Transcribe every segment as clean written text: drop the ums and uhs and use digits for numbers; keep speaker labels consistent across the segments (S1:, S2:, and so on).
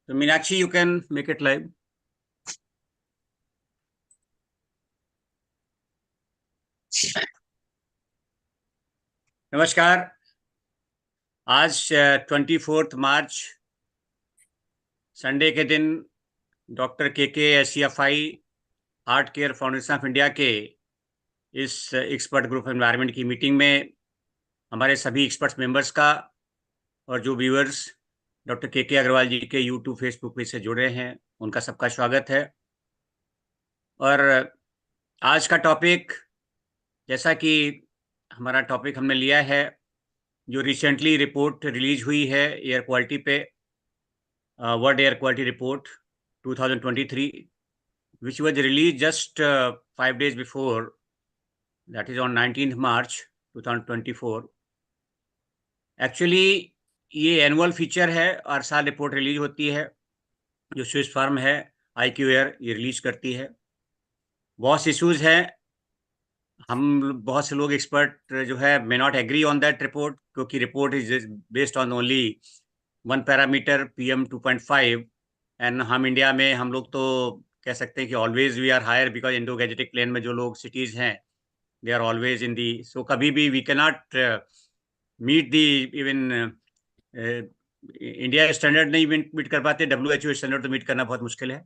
S1: So Meenakshi, you can make it live. नमस्कार। आज 24 मार्च Sunday के दिन डॉक्टर के HCFI heart care foundation of India के इस एक्सपर्ट ग्रुप एनवायरनमेंट की मीटिंग में हमारे सभी एक्सपर्ट्स मेंबर्स का और जो व्यूअर्स डॉक्टर के अग्रवाल जी के यूट्यूब फेसबुक पेज से जुड़े हैं उनका सबका स्वागत है। और आज का टॉपिक, जैसा कि हमारा टॉपिक हमने लिया है, जो रिसेंटली रिपोर्ट रिलीज हुई है एयर क्वालिटी पे, world air quality report 2023, which was released just 5 days before, that is on 19th March 2024. Actually ये एनुअल फीचर है, हर साल रिपोर्ट रिलीज होती है, जो स्विस फर्म है IQ एयर ये रिलीज करती है। बहुत से इशूज़ हैं, हम बहुत से लोग एक्सपर्ट जो है may not agree on that report, क्योंकि report is based on only one parameter PM 2.5, and हम इंडिया में हम लोग तो कह सकते हैं कि always we are higher, because Indo Gangetic plain में जो लोग सिटीज हैं they are always in the, so कभी भी we can not meet the even India standard नहीं मीट कर पाते, WHO स्टैंडर्ड तो मीट करना बहुत मुश्किल है।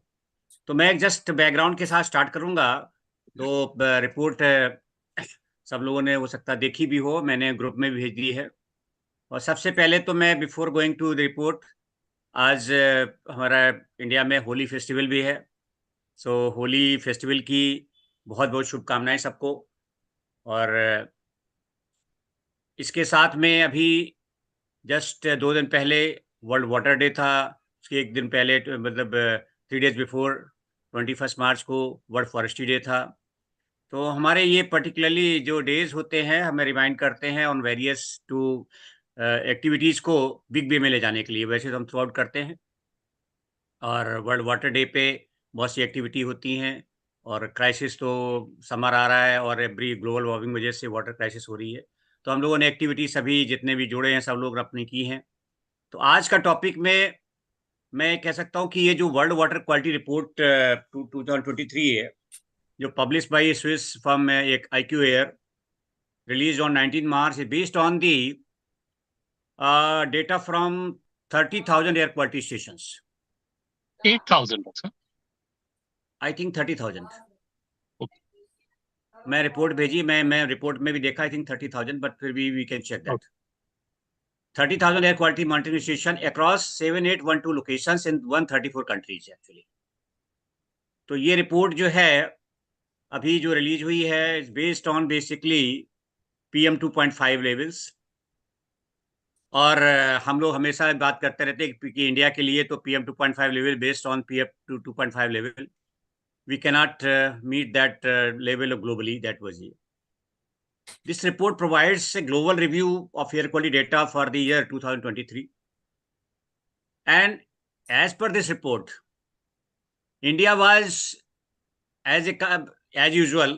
S1: तो मैं जस्ट बैकग्राउंड के साथ स्टार्ट करूंगा। तो रिपोर्ट सब लोगों ने हो सकता देखी भी हो, मैंने ग्रुप में भी भेज दी है। और सबसे पहले तो मैं before going to the report, आज हमारा इंडिया में होली फेस्टिवल भी है, सो होली फेस्टिवल की बहुत बहुत शुभकामनाएं सबको। और इसके साथ में अभी जस्ट 2 दिन पहले वर्ल्ड वाटर डे था, उसके एक दिन पहले मतलब 3 डेज बिफोर 21 मार्च को वर्ल्ड फॉरेस्ट्री डे था। तो हमारे ये पर्टिकुलरली जो डेज होते हैं हमें रिमाइंड करते हैं ऑन वेरियस टू एक्टिविटीज़ को बिग वे में ले जाने के लिए। वैसे तो हम थ्रू आउट करते हैं, और वर्ल्ड वाटर डे पे बहुत सी एक्टिविटी होती हैं, और क्राइसिस तो समर आ रहा है और एवरी ग्लोबल वार्मिंग वजह से वाटर क्राइसिस हो रही है, तो हम लोगों ने एक्टिविटी सभी जितने भी जुड़े हैं सब लोग अपनी की हैं। तो आज का टॉपिक में मैं कह सकता हूँ कि ये जो वर्ल्ड वाटर क्वालिटी रिपोर्ट 2023 है, जो पब्लिश बाई स्विस फर्म है एक IQ air, release on 19 March, based on the data from 30,000 air quality stations.
S2: 8,000 sir.
S1: I think 30,000। मैं रिपोर्ट भेजी, मैं रिपोर्ट में भी देखा, आई थिंक 30,000, बट फिर भी we can check that. 30,000 air quality monitoring station across 7812 locations in 134 countries actually. तो ये रिपोर्ट जो है अभी जो रिलीज हुई है is based on basically PM 2.5 levels. और हम लोग हमेशा बात करते रहते हैं कि इंडिया के लिए तो PM 2.5 level based on PM 2.5 level, we cannot meet that level of globally, that was it. This report provides a global review of air quality data for the year 2023. And as per this report, India was, as usual,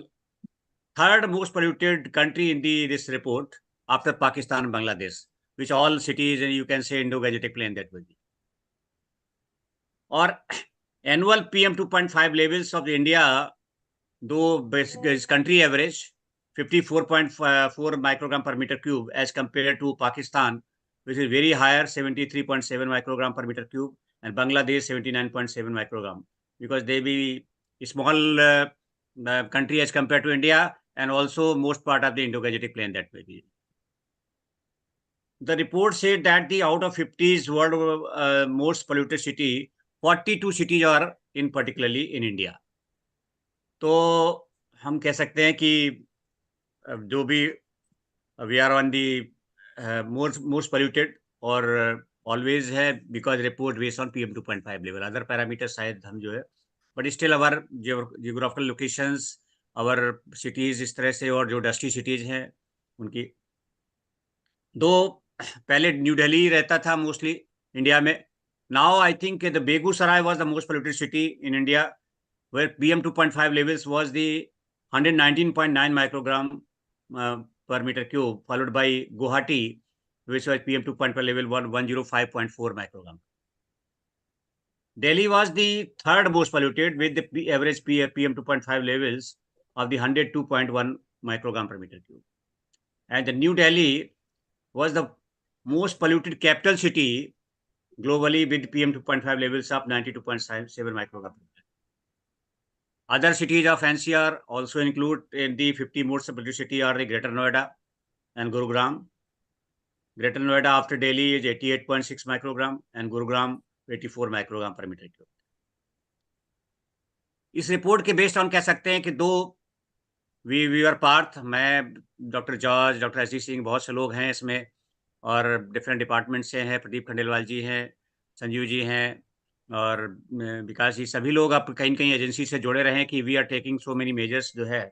S1: third most polluted country in this report after Pakistan and Bangladesh, which all cities, and you can say Indo-Gangetic Plain, that was it. और annual PM 2.5 levels of India, though country average 54.4 microgram per meter cube as compared to Pakistan, which is very higher, 73.7 microgram per meter cube, and Bangladesh 79.7 microgram, because they be a small country as compared to India, and also most part of the Indo-Gangetic Plain that way. The report said that the out of 50s world most polluted city, 42 cities are in particularly in India. तो हम कह सकते हैं कि जो भी we are on the most polluted, और always है because report based on PM 2.5 level. Other parameter शायद हम जो है, but still our geographical locations, our cities इस तरह से, और जो डस्टी सिटीज हैं उनकी। दो पहले न्यू दिल्ली रहता था मोस्टली इंडिया में, now I think the Begusarai was the most polluted city in India, where PM 2.5 levels was the 119.9 microgram per meter cube, followed by Guwahati, which was PM 2.5 level 105.4 microgram. Delhi was the third most polluted with the average PM 2.5 levels of the 102.1 microgram per meter cube. And the New Delhi was the most polluted capital city globally with PM 2.5 levels of 92.7 microgram per meter. Other cities of NCR also include in the 50 most polluted city are the Greater Noida and Gurugram. Greater Noida after Delhi is 88.6 microgram and Gurugram 84 microgram per meter cube. इस report के based on कह सकते हैं कि दो we are Partha, मैं, doctor George, doctor S D Singh, बहुत से लोग हैं इसमें और डिफरेंट डिपार्टमेंट से हैं, प्रदीप खंडेलवाल जी हैं, संजीव जी हैं और विकास जी, सभी लोग आप कहीं कहीं एजेंसी से जुड़े रहे हैं कि we are taking so many measures. जो है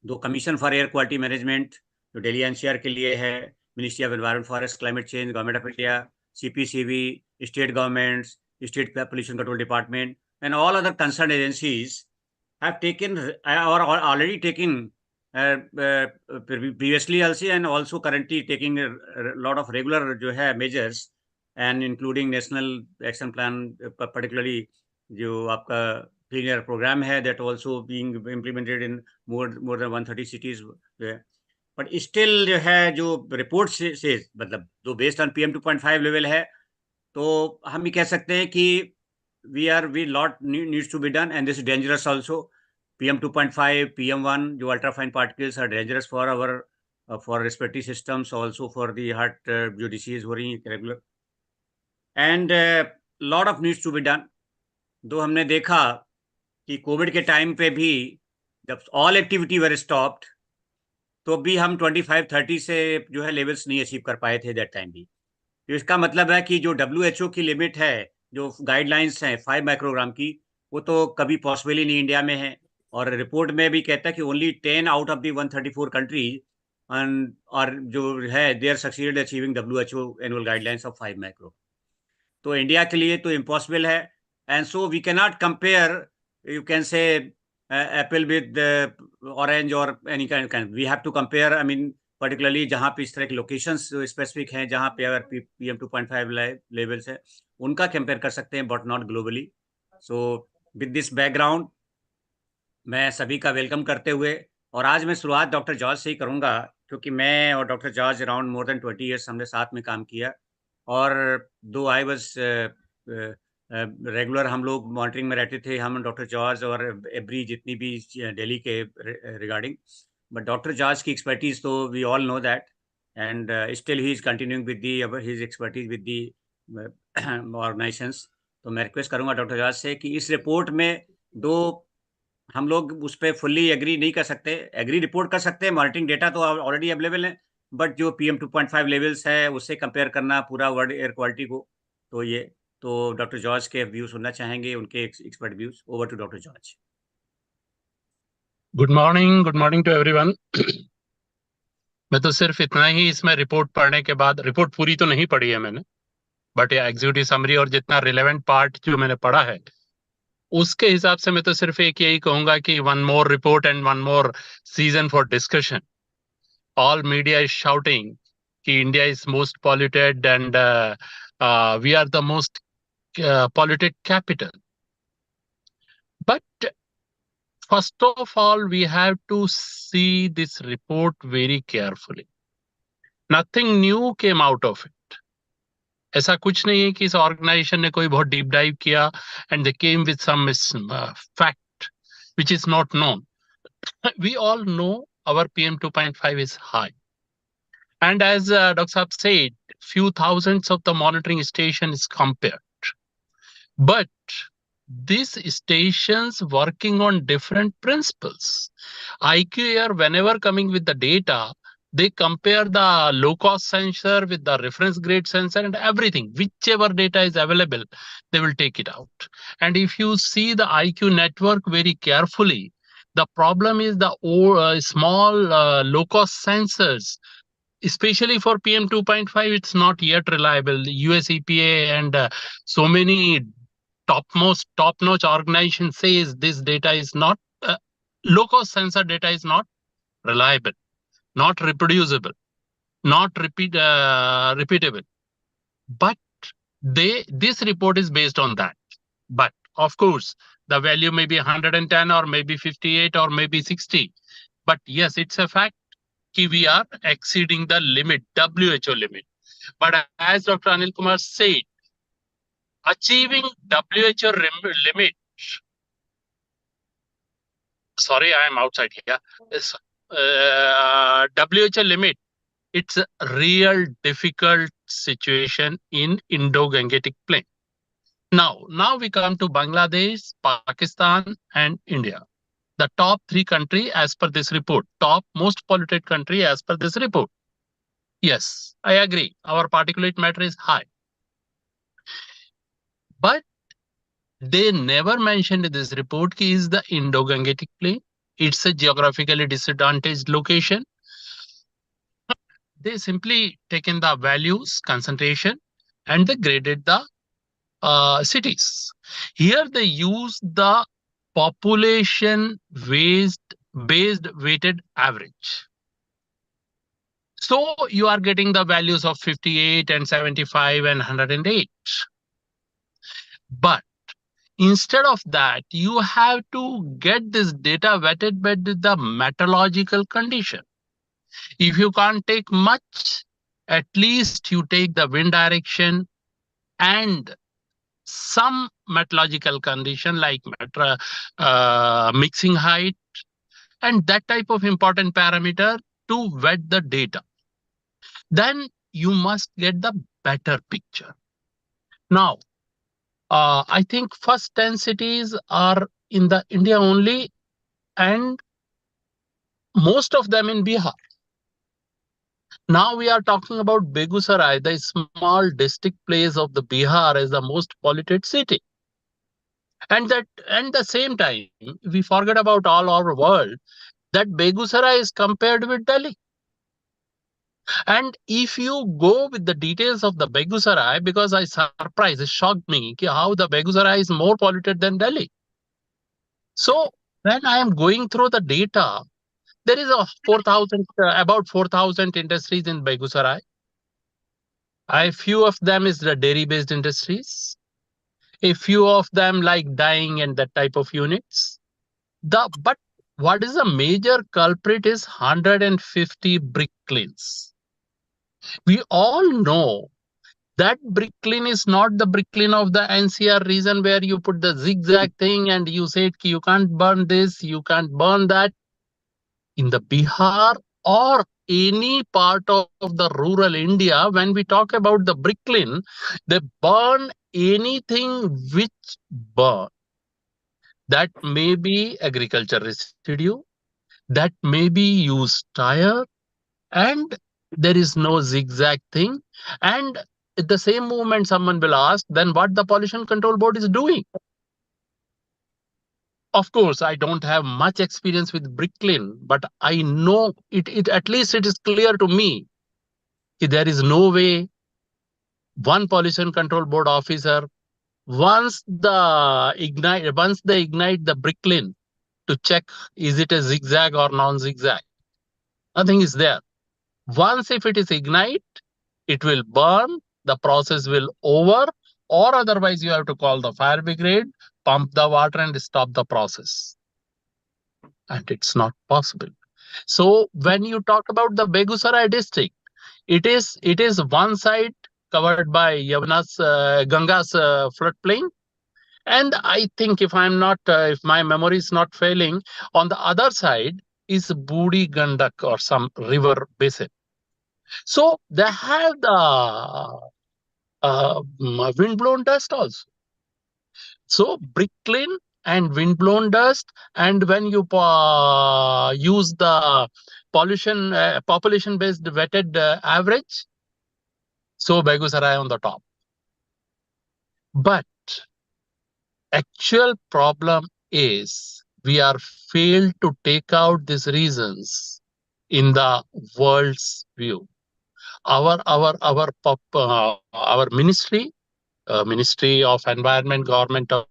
S1: दो commission for air quality management जो दिल्ली एनसीआर के लिए है, ministry of environment forest climate change, government of India, CPCB, state governments, state pollution control department and all other concerned agencies have taken or already taken previously also and also currently taking a lot of regular जो है measures and including national action plan, particularly जो आपका clean air program है that also being implemented in more than 130 cities जो है, but still जो है जो report से मतलब जो based on PM 2.5 level है, तो हम ये कह सकते हैं कि we lot needs to be done and this is dangerous also. PM 2.5, PM1 जो ultrafine particles are dangerous for our for respiratory systems, also for the heart जो disease हो रही है regular, and lot of needs to be done. दो हमने देखा कि Covid के टाइम पे भी जब ऑल एक्टिविटी वर स्टॉप्ड तो भी हम 25-30 से जो है लेवल्स नहीं अचीव कर पाए थे दैट टाइम भी। तो इसका मतलब है कि जो WHO की लिमिट है, जो गाइडलाइंस हैं 5 माइक्रोग्राम की, वो तो कभी पॉसिबल ही नहीं इंडिया में है और रिपोर्ट में भी कहता है कि only 10 out of the 134 countries और जो है they are succeeded achieving WHO annual guidelines of 5 micro. तो इंडिया के लिए तो इम्पॉसिबल है and so we can not compare, you can say apple with orange or any kind, we have to compare, I mean particularly जहाँ पे इस तरह के लोकेशंस स्पेसिफिक हैं जहाँ पे अगर PM 2.5 लेवल्स है उनका कंपेयर कर सकते हैं but not globally. So with this background मैं सभी का वेलकम करते हुए, और आज मैं शुरुआत डॉक्टर जॉर्ज से ही करूँगा क्योंकि मैं और doctor George around more than 20 years हमने साथ में काम किया और दो आई वाज रेगुलर हम लोग मॉनिटरिंग में रहते थे, हम डॉक्टर जॉर्ज और एवरी जितनी भी दिल्ली के रिगार्डिंग, but Dr. George की expertise तो we all know that and still he is continuing with his expertise with the organizations। तो मैं रिक्वेस्ट करूंगा डॉक्टर जॉर्ज से कि इस रिपोर्ट में दो हम लोग उस पर फुल्ली एग्री नहीं कर सकते, एग्री रिपोर्ट कर सकते हैं, मॉनिटरिंग डेटा तो ऑलरेडी अवेलेबल है, बट जो PM 2.5 लेवल्स है उससे कंपेयर करना पूरा वर्ल्ड एयर क्वालिटी को, तो ये तो डॉक्टर जॉर्ज के व्यू सुनना चाहेंगे, उनके expert views. Over to doctor George.
S2: Good morning to everyone. मैं तो सिर्फ इतना ही इसमें रिपोर्ट पढ़ने के बाद, रिपोर्ट पूरी तो नहीं पढ़ी है मैंने, बट ये एग्जीक्यूटिव समरी और जितना रिलेवेंट पार्ट जो मैंने पढ़ा है उसके हिसाब से मैं तो सिर्फ एक यही कहूंगा कि one more report and one more season for discussion. All media is shouting कि India is most polluted and we are the most polluted capital. But first of all, we have to see this report very carefully. Nothing new came out of it. ऐसा कुछ नहीं है कि इस organisation ने कोई बहुत डीप डाइव किया and they came with some fact which is not known. We all know our PM 2.5 is high. And as Dr. Saab said, few thousands of the monitoring stations compared. But these stations working on different principles. IQAir, whenever coming with the data, they compare the low-cost sensor with the reference grade sensor and everything. Whichever data is available, they will take it out. And if you see the IQ network very carefully, the problem is the small low-cost sensors, especially for PM 2.5, it's not yet reliable. The US EPA and so many top-notch organization says this data is not, low-cost sensor data is not reliable, not reproducible, not repeatable. But this report is based on that. But of course, the value may be 110 or maybe 58 or maybe 60. But yes, it's a fact that we are exceeding the limit, WHO limit. But as Dr. Anil Kumar said, achieving WHO limit, sorry, I am outside here. Yes, WHO limit, it's a real difficult situation in Indo-Gangetic plain. Now we come to Bangladesh, Pakistan, and India. The top 3 country as per this report, top most polluted country as per this report. Yes, I agree. Our particulate matter is high. But they never mentioned in this report ki is the Indo-Gangetic plain. It's a geographically disadvantaged location. They simply taken the values, concentration, and they graded the cities. Here they use the population based weighted average. So you are getting the values of 58 and 75 and 108. But instead of that, you have to get this data vetted by the meteorological condition. If you can't take much, at least you take the wind direction and some meteorological condition like mixing height and that type of important parameter to vet the data. Then you must get the better picture. Now, I think first 10 cities are in the India only and most of them in Bihar. Now we are talking about Begusarai, the small district place of the Bihar as the most polluted city. And the same time, we forget about all our world that Begusarai is compared with Delhi. And if you go with the details of the Begusarai, because I surprised, it shocked me how the Begusarai is more polluted than Delhi. So when I am going through the data, there is about 4,000 industries in Begusarai. A few of them is the dairy-based industries. A few of them like dyeing and that type of units. But what is a major culprit is 150 brick kilns. We all know that brick kiln is not the brick kiln of the NCR region where you put the zigzag thing and you said you can't burn this, you can't burn that. In the Bihar or any part of the rural India, when we talk about the brick kiln, they burn anything which burn. That may be agriculture residue, that may be used tire, and there is no zigzag thing. And at the same moment, someone will ask, then what the Pollution Control Board is doing? Of course, I don't have much experience with brick kiln, but I know it at least it is clear to me that there is no way one Pollution Control Board officer, once they ignite the brick kiln to check is it a zigzag or non-zigzag. Nothing is there. Once if it is ignite, it will burn, the process will over, or otherwise you have to call the fire brigade, pump the water and stop the process. And it's not possible. So when you talk about the Begusarai district, it is one side covered by Ganga's floodplain. And I think if my memory is not failing, on the other side is Budi Gandak or some river basin. So they have the windblown dust also. So brick kiln and windblown dust, and when you use the population-based weighted average, so Begusarai on the top. But actual problem is we are failed to take out these reasons in the world's view. Our ministry, Ministry of Environment, Government of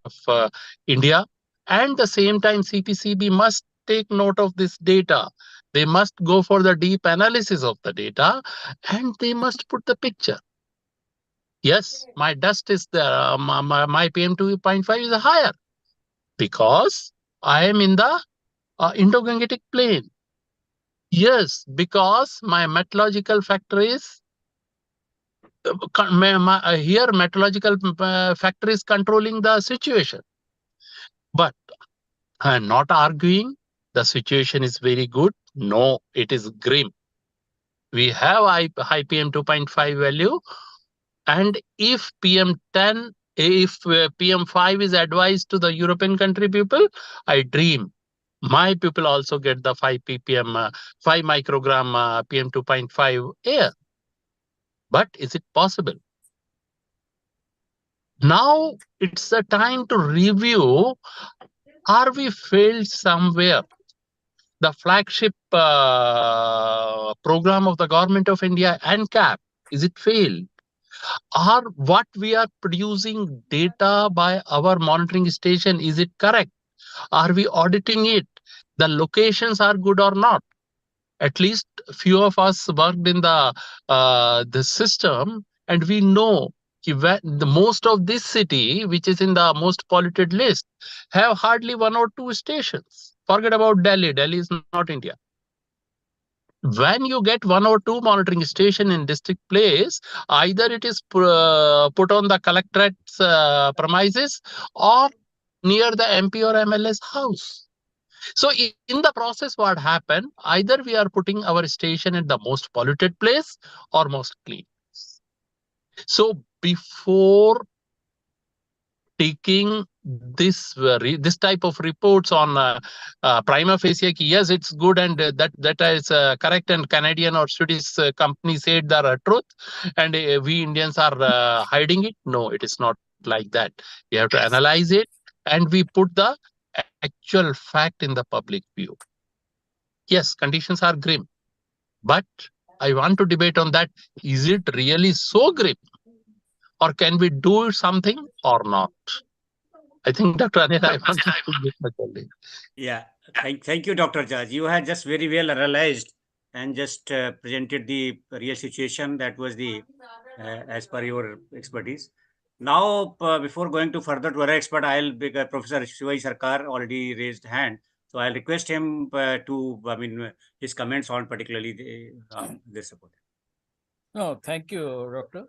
S2: India, and the same time CPCB must take note of this data. They must go for the deep analysis of the data and they must put the picture. Yes, my dust is there. My PM2.5 is higher because I am in the Indo-Gangetic plain. Yes, because my meteorological factor is here meteorological factor is controlling the situation. But I'm not arguing the situation is very good. No, it is grim. We have high PM2.5 value, and if PM10, if PM5 is advised to the European country people, I dream my people also get the 5 ppm, 5 microgram PM2.5 air. But is it possible? Now it's the time to review. Are we failed somewhere? The flagship program of the government of India, NCAP, is it failed? Are what we are producing data by our monitoring station, is it correct? Are we auditing it? The locations are good or not? At least few of us worked in the system, and we know the most of this city, which is in the most polluted list, have hardly 1 or 2 stations. Forget about Delhi. Delhi is not India. When you get 1 or 2 monitoring station in district place, either it is put on the collectorate's premises or near the MP or MLA's house. So in the process, what happened? Either we are putting our station at the most polluted place or most clean. So before taking this type of reports on prima facie, yes, it's good and that is correct, and Canadian or Swedish company said the truth, and we Indians are hiding it. No, it is not like that. We have to analyze it, and we put the actual fact in the public view. Yes, conditions are grim, but I want to debate on that. Is it really so grim, or can we do something or not? I think, Dr. Anil, I want to speak this much only.
S1: Yeah, thank you, Dr. Judge. You had just very well analyzed and just presented the real situation that was the as per your expertise. Now, before going to further to other expert, I'll be Professor Shivai Sarkar already raised hand, so I'll request him his comments on particularly this support.
S3: No, thank you, Doctor.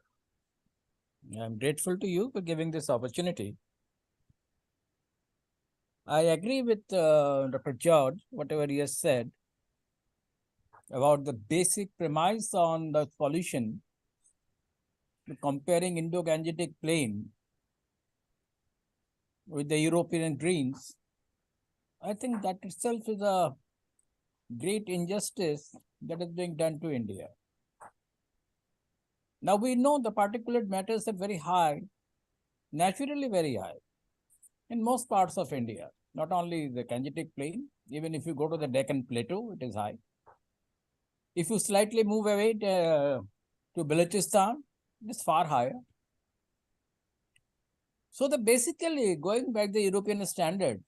S3: I'm grateful to you for giving this opportunity. I agree with Dr. George, whatever he has said about the basic premise on the pollution, comparing Indo-Gangetic plain with the European greens. I think that itself is a great injustice that is being done to India. Now we know the particulate matters are very high, naturally very high, in most parts of India. Not only the Gangetic plain, even if you go to the Deccan Plateau, it is high. If you slightly move away to Balochistan, it is far higher. So basically going back the European standard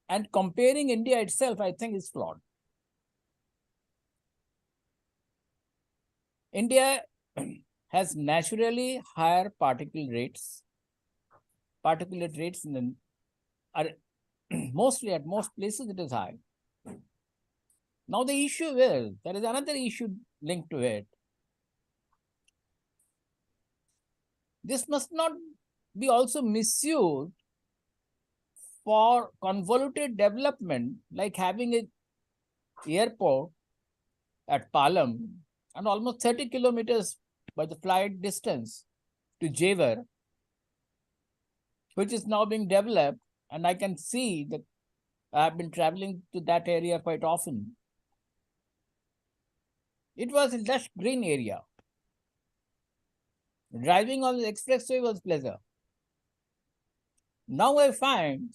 S3: and comparing India itself, I think is flawed. India has naturally higher particulate rates. Particulate rates are mostly at most places it is high. Now the issue is, there is another issue linked to it. This must not be also misused for convoluted development, like having an airport at Palam and almost 30 kilometers by the flight distance to Jewar, which is now being developed, and I can see that I have been traveling to that area quite often. It was a lush green area. Driving on the expressway was pleasure. Now I find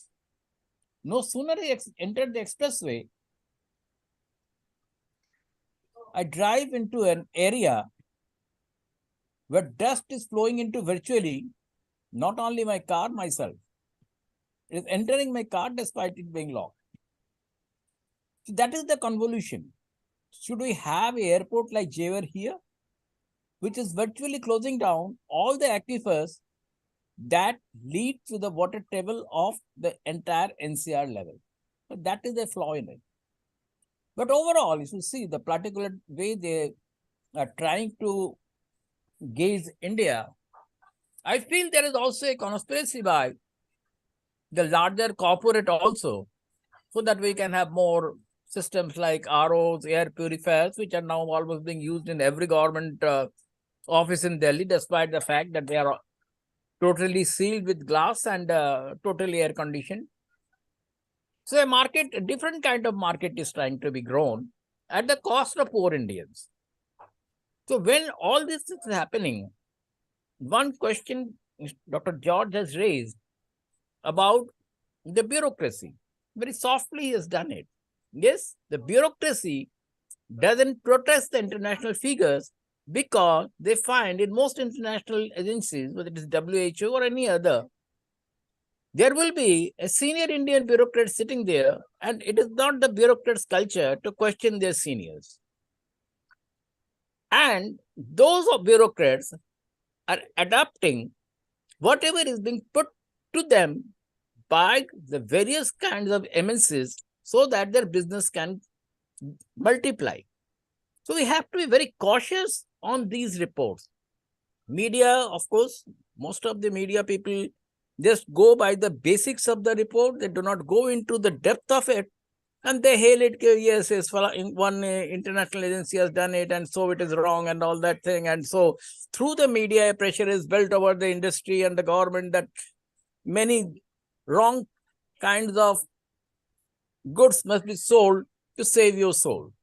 S3: no sooner I entered the expressway, I drive into an area where dust is flowing into virtually not only my car, myself. It is entering my car despite it being locked. So that is the convolution. Should we have an airport like Jewar here? which is virtually closing down all the aquifers that lead to the water table of the entire NCR level. So that is a flaw in it. But overall, if you see the particular way they are trying to gauge India, I feel there is also a conspiracy by the larger corporate also, so that we can have more systems like ROs, air purifiers, which are now almost being used in every government office in Delhi, despite the fact that they are totally sealed with glass and totally air conditioned. So a different kind of market is trying to be grown at the cost of poor Indians. So when all this is happening, one question Dr. George has raised about the bureaucracy. Very softly he has done it. Yes, the bureaucracy doesn't protest the international figures because they find in most international agencies, whether it is WHO or any other, there will be a senior Indian bureaucrat sitting there, and it is not the bureaucrat's culture to question their seniors. And those bureaucrats are adapting whatever is being put to them by the various kinds of MNCs so that their business can multiply. So we have to be very cautious on these reports. Media, of course, most of the media people just go by the basics of the report. They do not go into the depth of it. And they hail it, yes, one international agency has done it, and so it is wrong and all that thing. And so through the media, pressure is built over the industry and the government that many wrong kinds of goods must be sold to save your soul.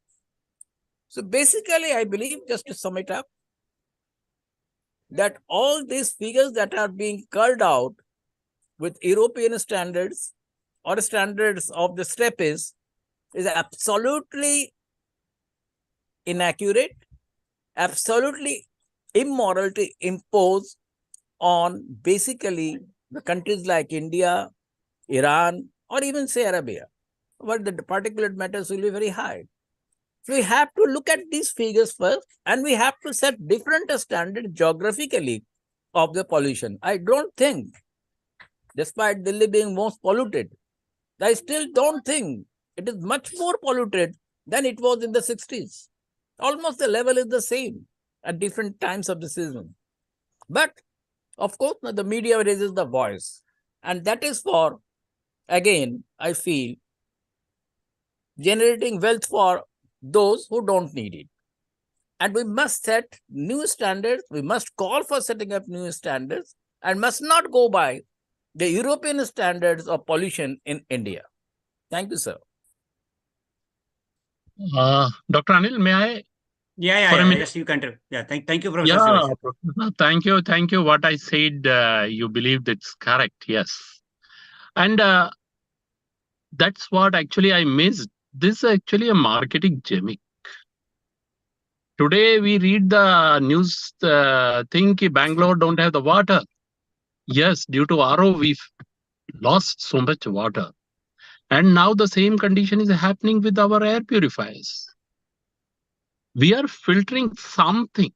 S3: So basically, I believe, just to sum it up, that all these figures that are being culled out with European standards or standards of the STEP is absolutely inaccurate, absolutely immoral to impose on basically the countries like India, Iran, or even say Arabia, where the particulate matters will be very high. So we have to look at these figures first, and we have to set different standards geographically of the pollution. I don't think, despite Delhi being most polluted, I still don't think it is much more polluted than it was in the 60s. Almost the level is the same at different times of the season. But, of course, the media raises the voice. And that is for, again, I feel, generating wealth for those who don't need it. And we must set new standards. We must call for setting up new standards and must not go by the European standards of pollution in India. Thank you, sir.
S2: Dr. Anil, may I?
S1: Yeah. Yes, you can. Yeah, thank you, Professor.
S2: Yeah, thank you. What I said, you believed it's correct. Yes. And that's what actually I missed. This is actually a marketing gimmick. Today we read the news thing that Bangalore don't have the water. Yes, due to RO we've lost so much water. And now the same condition is happening with our air purifiers. We are filtering something,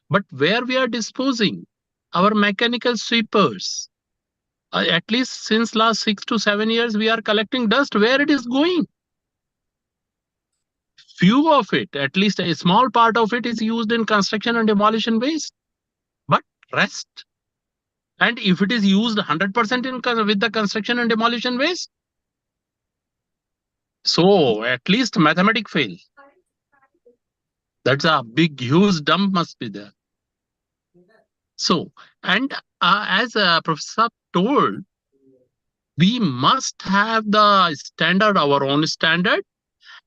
S2: but where we are disposing our mechanical sweepers, at least since last 6 to 7 years, we are collecting dust. Where it is going? Few of it, at least a small part of it, is used in construction and demolition waste, but rest. And if it is used 100% with the construction and demolition waste, so at least mathematic fail. That's a big, huge dump must be there. So, and as Professor told, we must have the standard, our own standard.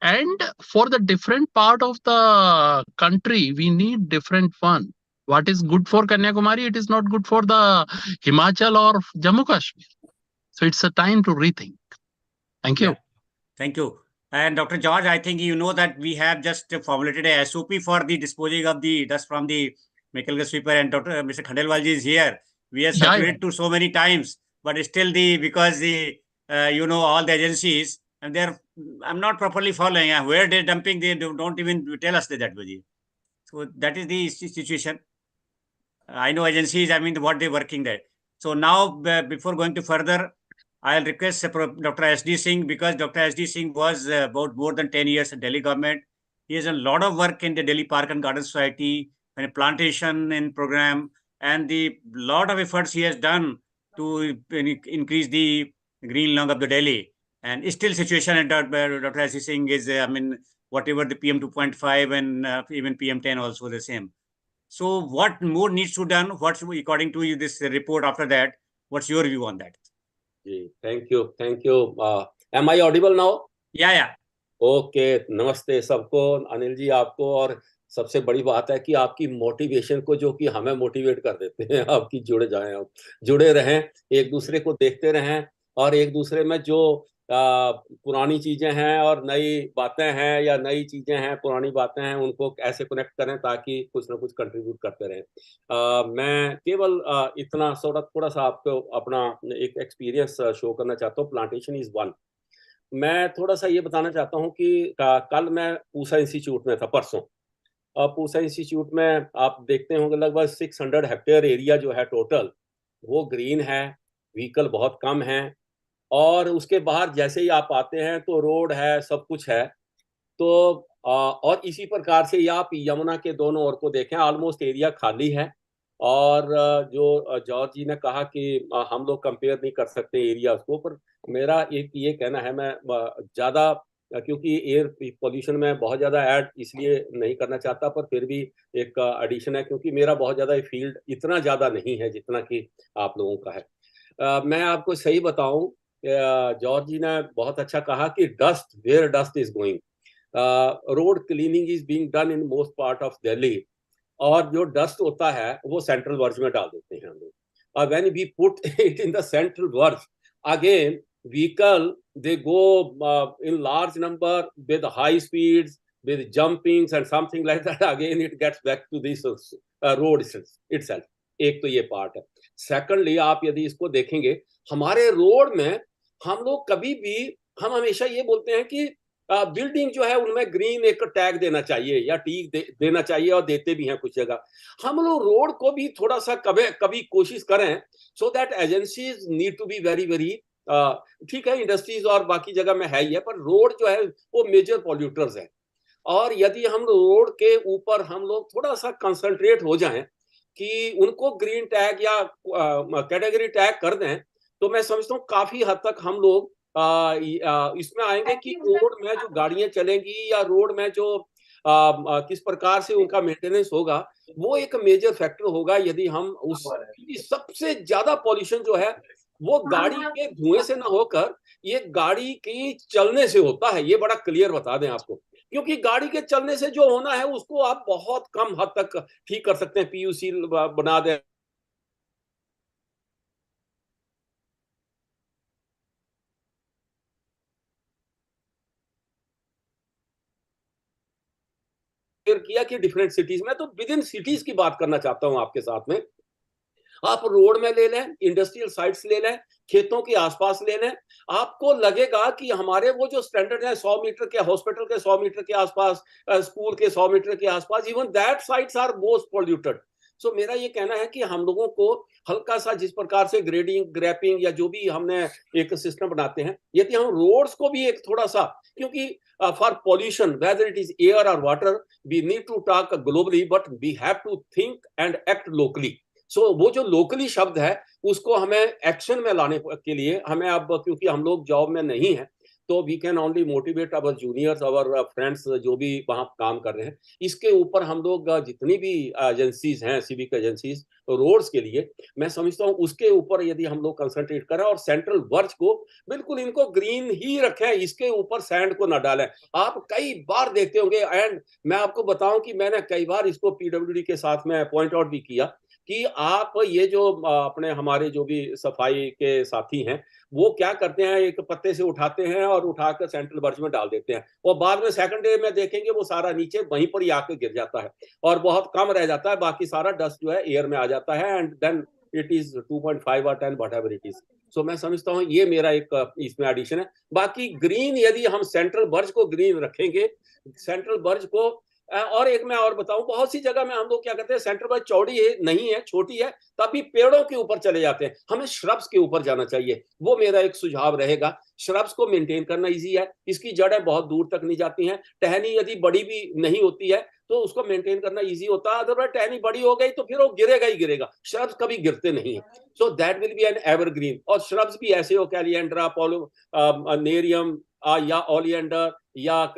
S2: And for the different part of the country, we need different one. What is good for Kanyakumari, it is not good for the Himachal or Jammu Kashmir. So it's a time to rethink. Thank you.
S1: Yeah. Thank you. And Dr. George, I think you know that we have just formulated a SOP for the disposing of the dust from the mechanical sweeper, and Mr. Khandelwalji is here. We have circulated to so many times, but still because all the agencies, and I'm not properly following. Where they're dumping, they don't even tell us that, Bhaji. So that is the situation. I know agencies, I mean, what they're working there. So now, before going to further, I'll request Dr. S.D. Singh, because Dr. S.D. Singh was about more than 10 years in Delhi government. He has a lot of work in the Delhi Park and Garden Society and a plantation in program, and the lot of efforts he has done to increase the green lung of the Delhi. And still situation at Dr. S.D. Singh is, I mean, whatever the PM 2.5 and even PM 10 also the same. So what more needs to be done? What should, according to you, this report after that, what's your view on that?
S4: Thank you. Thank you. Am I audible now?
S1: Yeah.
S4: Okay, नमस्ते सबको, अनिल जी आपको। और सबसे बड़ी बात है कि आपकी मोटिवेशन को, जो कि हमें मोटिवेट कर देते हैं, आपकी जुड़े जाएं, आप जुड़े रहें, एक दूसरे को देखते रहें, और एक दूसरे में जो पुरानी चीजें हैं और नई बातें हैं, या नई चीजें हैं पुरानी बातें हैं, उनको ऐसे कनेक्ट करें ताकि कुछ ना कुछ कंट्रीब्यूट करते रहें। मैं केवल इतना थोड़ा सा आपको अपना एक एक्सपीरियंस शो करना चाहता हूँ। Plantation is one. मैं थोड़ा सा ये बताना चाहता हूँ कि कल मैं पूसा इंस्टीट्यूट में था, परसों। पूसा इंस्टीट्यूट में आप देखते होंगे लगभग 600 हेक्टेयर एरिया जो है टोटल, वो ग्रीन है, व्हीकल बहुत कम है, और उसके बाहर जैसे ही आप आते हैं तो रोड है, सब कुछ है। तो और इसी प्रकार से आप यमुना के दोनों ओर को देखें, ऑलमोस्ट एरिया खाली है। और जो जॉर्ज जी ने कहा कि हम लोग कंपेयर नहीं कर सकते एरिया को, पर मेरा एक ये कहना है, मैं ज़्यादा, क्योंकि एयर पोल्यूशन में बहुत ज़्यादा ऐड इसलिए नहीं करना चाहता, पर फिर भी एक एडिशन है, क्योंकि मेरा बहुत ज़्यादा फील्ड इतना ज़्यादा नहीं है जितना कि आप लोगों का है। मैं आपको सही बताऊं, जॉर्ज जी ने बहुत अच्छा कहा कि dust, where dust is going, road cleaning is being done in most part of Delhi, और जो डस्ट होता है वो सेंट्रल वर्ज में डाल देते हैं हम लोग। और when we put it in the central verge, again vehicle they go in large number with high speeds, with jumpings and something like that, again it gets back to this road itself. एक तो ये part है। Secondly, आप यदि इसको देखेंगे, हमारे road में हम लोग कभी भी, हम हमेशा ये बोलते हैं कि बिल्डिंग जो है उनमें ग्रीन एक टैग देना चाहिए या टीक देना चाहिए, और देते भी हैं कुछ जगह। हम लोग रोड को भी थोड़ा सा कभी कोशिश करें, so that agencies need to be very very, ठीक है इंडस्ट्रीज और बाकी जगह में है ही है, पर रोड जो है वो मेजर पॉल्यूटर्स है। और यदि हम रोड के ऊपर हम लोग थोड़ा सा कंसंट्रेट हो जाएं कि उनको ग्रीन टैग या कैटेगरी टैग कर दें, तो मैं समझता हूँ काफी हद तक हम लोग इसमें आएंगे कि रोड में जो गाड़ियां चलेंगी या रोड में जो किस प्रकार से उनका मेंटेनेंस होगा, वो एक मेजर फैक्टर होगा। यदि हम उस सबसे ज्यादा पॉल्यूशन जो है वो गाड़ी के धुएं से ना होकर ये गाड़ी की चलने से होता है, ये बड़ा क्लियर बता दें आपको, क्योंकि गाड़ी के चलने से जो होना है उसको आप बहुत कम हद तक ठीक कर सकते हैं, पीयूसी बना दें, किया कि डिफरेंट सिटीज में। तो विद इन सिटीज की बात करना चाहता हूं आपके साथ में। आप रोड में ले लें, इंडस्ट्रियल साइट्स ले लें, खेतों के आसपास ले लें, आपको लगेगा कि हमारे वो जो स्टैंडर्ड है 100 मीटर के, हॉस्पिटल के 100 मीटर के आसपास, स्कूल के 100 मीटर के आसपास, even that sites are most polluted. So मेरा ये कहना है कि हम लोगों को हल्का सा, जिस प्रकार से ग्रेडिंग, ग्रैपिंग या जो भी हमने एक सिस्टम बनाते हैं, यदि हम रोड्स को भी एक थोड़ा सा, क्योंकि for pollution whether it is air or water, we need to talk globally, but we have to think and act locally. So वो जो लोकली शब्द है उसको हमें एक्शन में लाने के लिए, हमें अब, क्योंकि हम लोग जॉब में नहीं है, तो we can only motivate our juniors, our friends जो भी वहां काम कर रहे हैं। इसके ऊपर हम लोग जितनी भी एजेंसीज हैं, सिविक एजेंसीज रोड्स के लिए, मैं समझता हूँ उसके ऊपर यदि हम लोग कंसंट्रेट करें और सेंट्रल वर्ज को बिल्कुल इनको ग्रीन ही रखें, इसके ऊपर सैंड को न डालें। आप कई बार देखते होंगे, एंड मैं आपको बताऊं कि मैंने कई बार इसको पीडब्ल्यूडी के साथ में पॉइंट आउट भी किया कि आप ये जो अपने हमारे जो भी सफाई के साथी हैं, वो क्या करते हैं, एक पत्ते से उठाते हैं और उठाकर सेंट्रल वर्ज में डाल देते हैं, और बाद में सेकंड डे में देखेंगे वो सारा नीचे वहीं पर ही आकर गिर जाता है, और बहुत कम रह जाता है, बाकी सारा डस्ट जो है एयर में आ जाता है, एंड देन इट इज 2.5 और 10 व्हाटएवर इट इज। सो मैं समझता हूँ ये मेरा एक इसमें एडिशन है। बाकी ग्रीन, यदि हम सेंट्रल वर्ज को ग्रीन रखेंगे, सेंट्रल वर्ज को और एक मैं और बताऊं, बहुत सी जगह में हम लोग क्या करते हैं, सेंटर बाय चौड़ी है नहीं है, छोटी है, तभी पेड़ों के ऊपर चले जाते हैं। हमें श्रब्स के ऊपर जाना चाहिए, वो मेरा एक सुझाव रहेगा। श्रब्स को मेंटेन करना इजी है, इसकी जड़ें बहुत दूर तक नहीं जाती हैं, टहनी यदि बड़ी भी नहीं होती है तो उसको मेंटेन करना इजी होता है। अदरवाइज टहनी बड़ी हो गई तो फिर वो गिरेगा ही गिरेगा, श्रब्स कभी गिरते नहीं है। So that will be N evergreen. और श्रब्स भी ऐसे हो, कैलिएंड्रा, नेरियम या ओलिएंडर या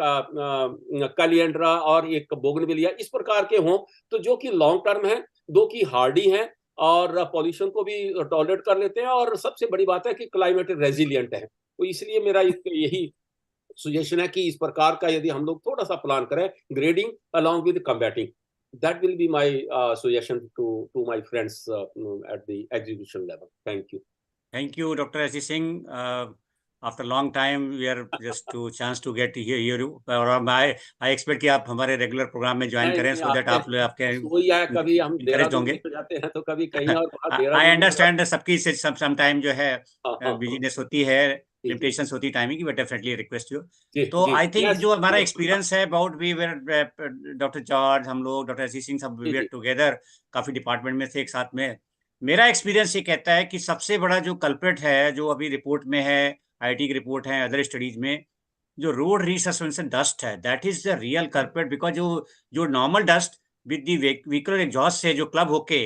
S4: कलिएंड्रा और एक बोगनविलिया, इस प्रकार के हों तो जो कि लॉन्ग टर्म है, दो की हार्डी हैं और पॉल्यूशन को भी टॉलरेट कर लेते हैं, और सबसे बड़ी बात है कि क्लाइमेट रेजिलिएंट है। तो इसलिए मेरा यही सजेशन है कि इस प्रकार का यदि हम लोग थोड़ा सा प्लान करें, grading along with combating, that will be my suggestion to my friends at the exhibition level. Thank you,
S1: Dr. S. Singh. After a long time, we are just to chance to get to hear you. और I expect कि आप हमारे regular program में join करें, so that आप आपके
S4: कभी हम
S1: encouraged होंगे।
S4: जाते हैं तो कभी कहीं और
S1: I understand सबकी sometime जो है busyness होती है, limitations होती टाइमिंग की, but definitely request you. तो I think जो हमारा experience है about we were Dr. George, हम लोग Dr. S. Singh सब we were together, काफी डिपार्टमेंट में थे एक साथ में। मेरा एक्सपीरियंस ये कहता है कि सबसे बड़ा जो कल्प्रिट है, जो अभी रिपोर्ट में है, आईटी की रिपोर्ट है, अदर स्टडीज में, जो रोड रिसस्पेंशन डस्ट है, that is the real culprit. Because जो normal dust with the vehicle exhaust से जो क्लब होके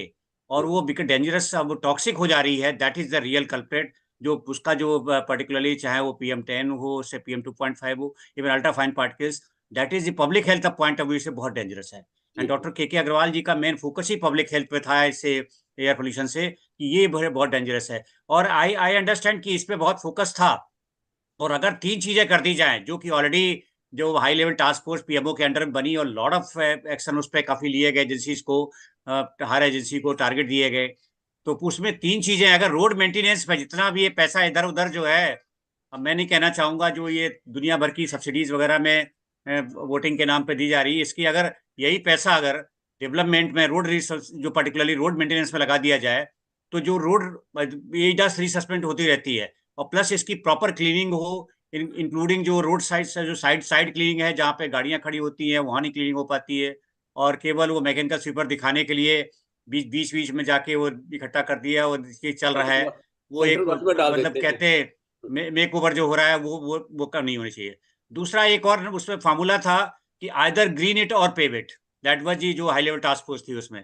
S1: और वो डेंजरस वो टॉक्सिक हो जा रही है, that is the real culprit. जो उसका जो पर्टिकुलरली चाहे वो PM10 हो से PM2.5 हो, even ultra fine particles, that is the public health point of view से बहुत डेंजरस है। एंड डॉक्टर के अग्रवाल जी का मेन फोकस ही पब्लिक हेल्थ पे था इससे, एयर पोल्यूशन से, कि ये बहुत डेंजरस है। और आई अंडरस्टैंड कि इस पे बहुत फोकस था। और अगर 3 चीजें कर दी जाएं, जो कि ऑलरेडी जो high level task force PMO के अंडर में बनी और लॉट ऑफ एक्शन उस पर काफी लिए गए, एजेंसीज को, हर एजेंसी को टारगेट दिए गए, तो उसमें 3 चीजें, अगर रोड मेंटेनेंस पे जितना भी ये पैसा इधर उधर जो है, अब मैं नहीं कहना चाहूंगा जो ये दुनिया भर की सब्सिडीज वगैरह में वोटिंग के नाम पे दी जा रही है, इसकी अगर यही पैसा अगर डेवलपमेंट में रोड जो पर्टिकुलरली रोड मेंटेनेंस में लगा दिया जाए, तो जो रोड ये डस्ट रिसस्पेंड होती रहती है, और प्लस इसकी प्रॉपर क्लीनिंग हो, इंक्लूडिंग जो रोड साइड से जो साइड क्लीनिंग है, जहाँ पे गाड़ियां खड़ी होती हैं वहां नहीं क्लीनिंग हो पाती है, और केवल वो मैकेनिकल स्वीपर दिखाने के लिए बीच में जाके वो इकट्ठा कर दिया और चल रहा है, वो एक मतलब कहते हैं मेक ओवर जो हो रहा है वो कम नहीं होनी चाहिए। दूसरा एक और उसमें फार्मूला था कि आइदर ग्रीन इट और पेव इट, दैट वाज जी जो हाई लेवल टास्क फोर्स थी उसमें,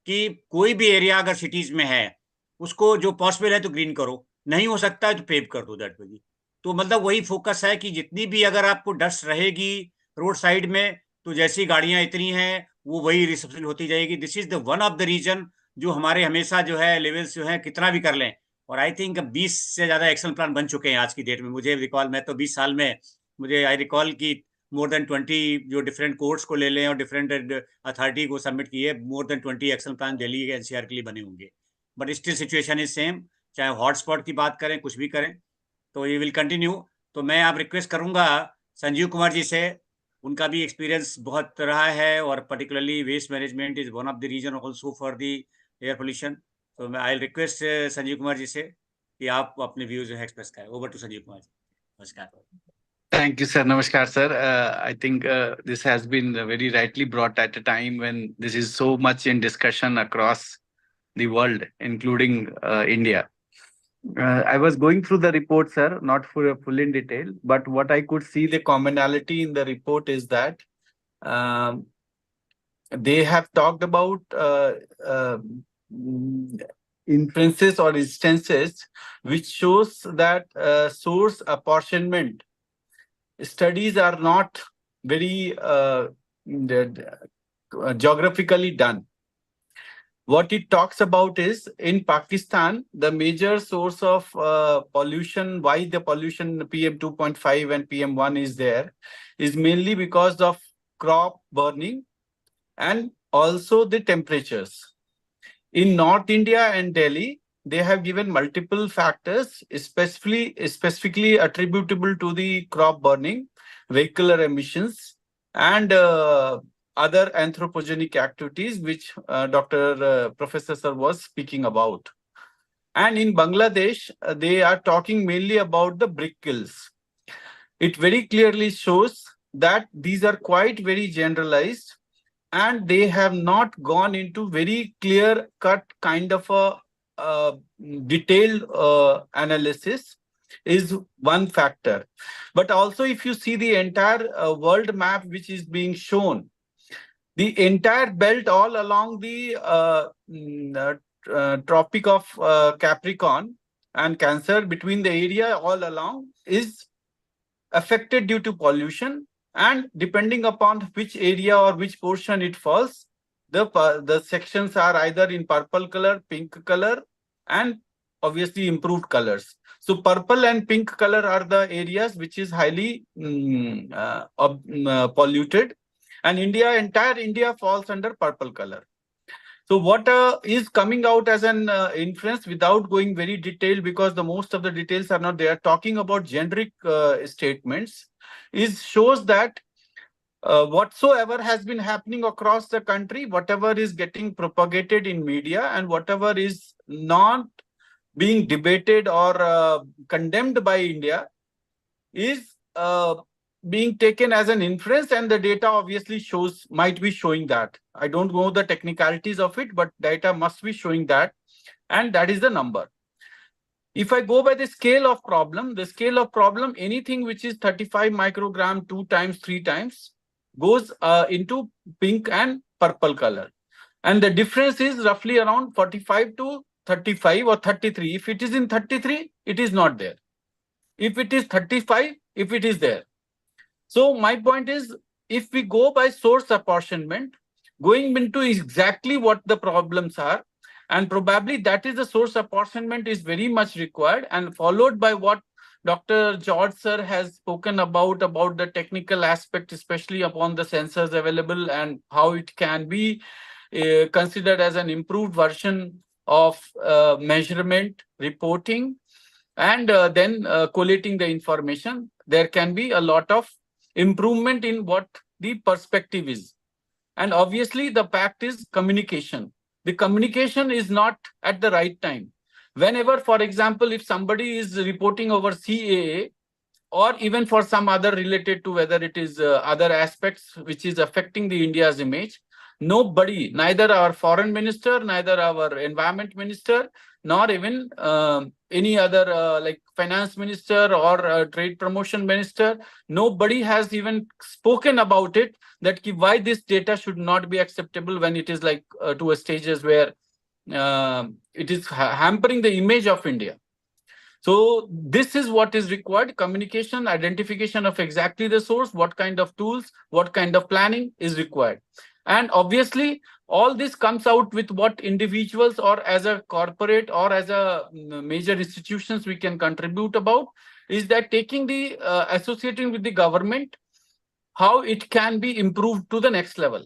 S1: कि कोई भी एरिया अगर सिटीज में है उसको जो पॉसिबल है तो ग्रीन करो, नहीं हो सकता है तो पेव कर दो, दैट वाज जी। तो मतलब वही फोकस है कि जितनी भी अगर आपको डस्ट रहेगी रोड साइड में, तो जैसी गाड़ियां इतनी हैं वो वही रिसेप्शन होती जाएगी। This is the one of the reason जो हमारे हमेशा जो है लेवल्स जो है कितना भी कर लें, और आई थिंक 20 से ज्यादा एक्शन प्लान बन चुके हैं आज की डेट में। मुझे रिकॉल, मैं तो 20 साल में मुझे आई रिकॉल की मोर देन 20 जो डिफरेंट कोर्ट्स को ले लें और डिफरेंट अथॉरिटी को सबमिट किए, more than 20 action plan Delhi के NCR के लिए बने होंगे। But still situation is same, चाहे हॉटस्पॉट की बात करें, कुछ भी करें, तो ये विल कंटिन्यू। तो मैं आप रिक्वेस्ट करूंगा संजीव कुमार जी से, उनका भी एक्सपीरियंस बहुत रहा है, और particularly waste management is one of the reason also for the air pollution. तो मैं आई रिक्वेस्ट संजीव कुमार जी से कि आप अपने व्यूज एक्सप्रेस करें। Over to Sanjeev Kumar ji. नमस्कार।
S5: Thank you, sir. Namaskar, sir. I think this has been very rightly brought at a time when this is so much in discussion across the world, including India. I was going through the report, sir, not full in detail, but what I could see the commonality in the report is that they have talked about inferences or instances which shows that source apportionment studies are not very geographically done. What it talks about is in Pakistan, the major source of pollution, why the pollution PM2.5 and PM1 is there, is mainly because of crop burning and also the temperatures. In North India and Delhi, they have given multiple factors, specifically attributable to the crop burning, vehicular emissions, and other anthropogenic activities, which Professor Sir was speaking about. And in Bangladesh, they are talking mainly about the brick kilns. It very clearly shows that these are quite very generalized, and they have not gone into very clear-cut kind of a detailed analysis is one factor. But also, if you see the entire world map which is being shown, the entire belt all along the Tropic of Capricorn and Cancer, between the area all along, is affected due to pollution, and depending upon which area or which portion it falls, the sections are either in purple color, pink color, and obviously improved colors. So purple and pink color are the areas which is highly polluted, and entire India falls under purple color. So what is coming out as an inference, without going very detailed, because the most of the details are not there, talking about generic statements, shows that whatsoever has been happening across the country, whatever is getting propagated in media, and whatever is not being debated or condemned by India, is being taken as an inference, and the data obviously might be showing that. I don't know the technicalities of it, but data must be showing that, and that is the number. If I go by the scale of problem, anything which is 35 microgram 2 times, 3 times goes into pink and purple color. And the difference is roughly around 45 to 35 or 33. If it is in 33, it is not there. If it is 35, if it is there. So my point is, if we go by source apportionment, going into exactly what the problems are, and probably that is the source apportionment is very much required, and followed by what Dr. George sir has spoken about the technical aspect, especially upon the sensors available and how it can be considered as an improved version of measurement, reporting, and then collating the information. There can be a lot of improvement in what the perspective is. And obviously the fact is communication. The communication is not at the right time. Whenever, for example, if somebody is reporting over CAA, or even for some other related to whether it is other aspects which is affecting the India's image, nobody, neither our foreign minister, neither our environment minister, nor even any other like finance minister or trade promotion minister, nobody has even spoken about it, that why this data should not be acceptable when it is like to a stages where it is hampering the image of India. So this is what is required: communication, identification of exactly the source, what kind of tools, what kind of planning is required. And obviously, all this comes out with what individuals or as a corporate or as a major institutions we can contribute about, is that taking the associating with the government, how it can be improved to the next level.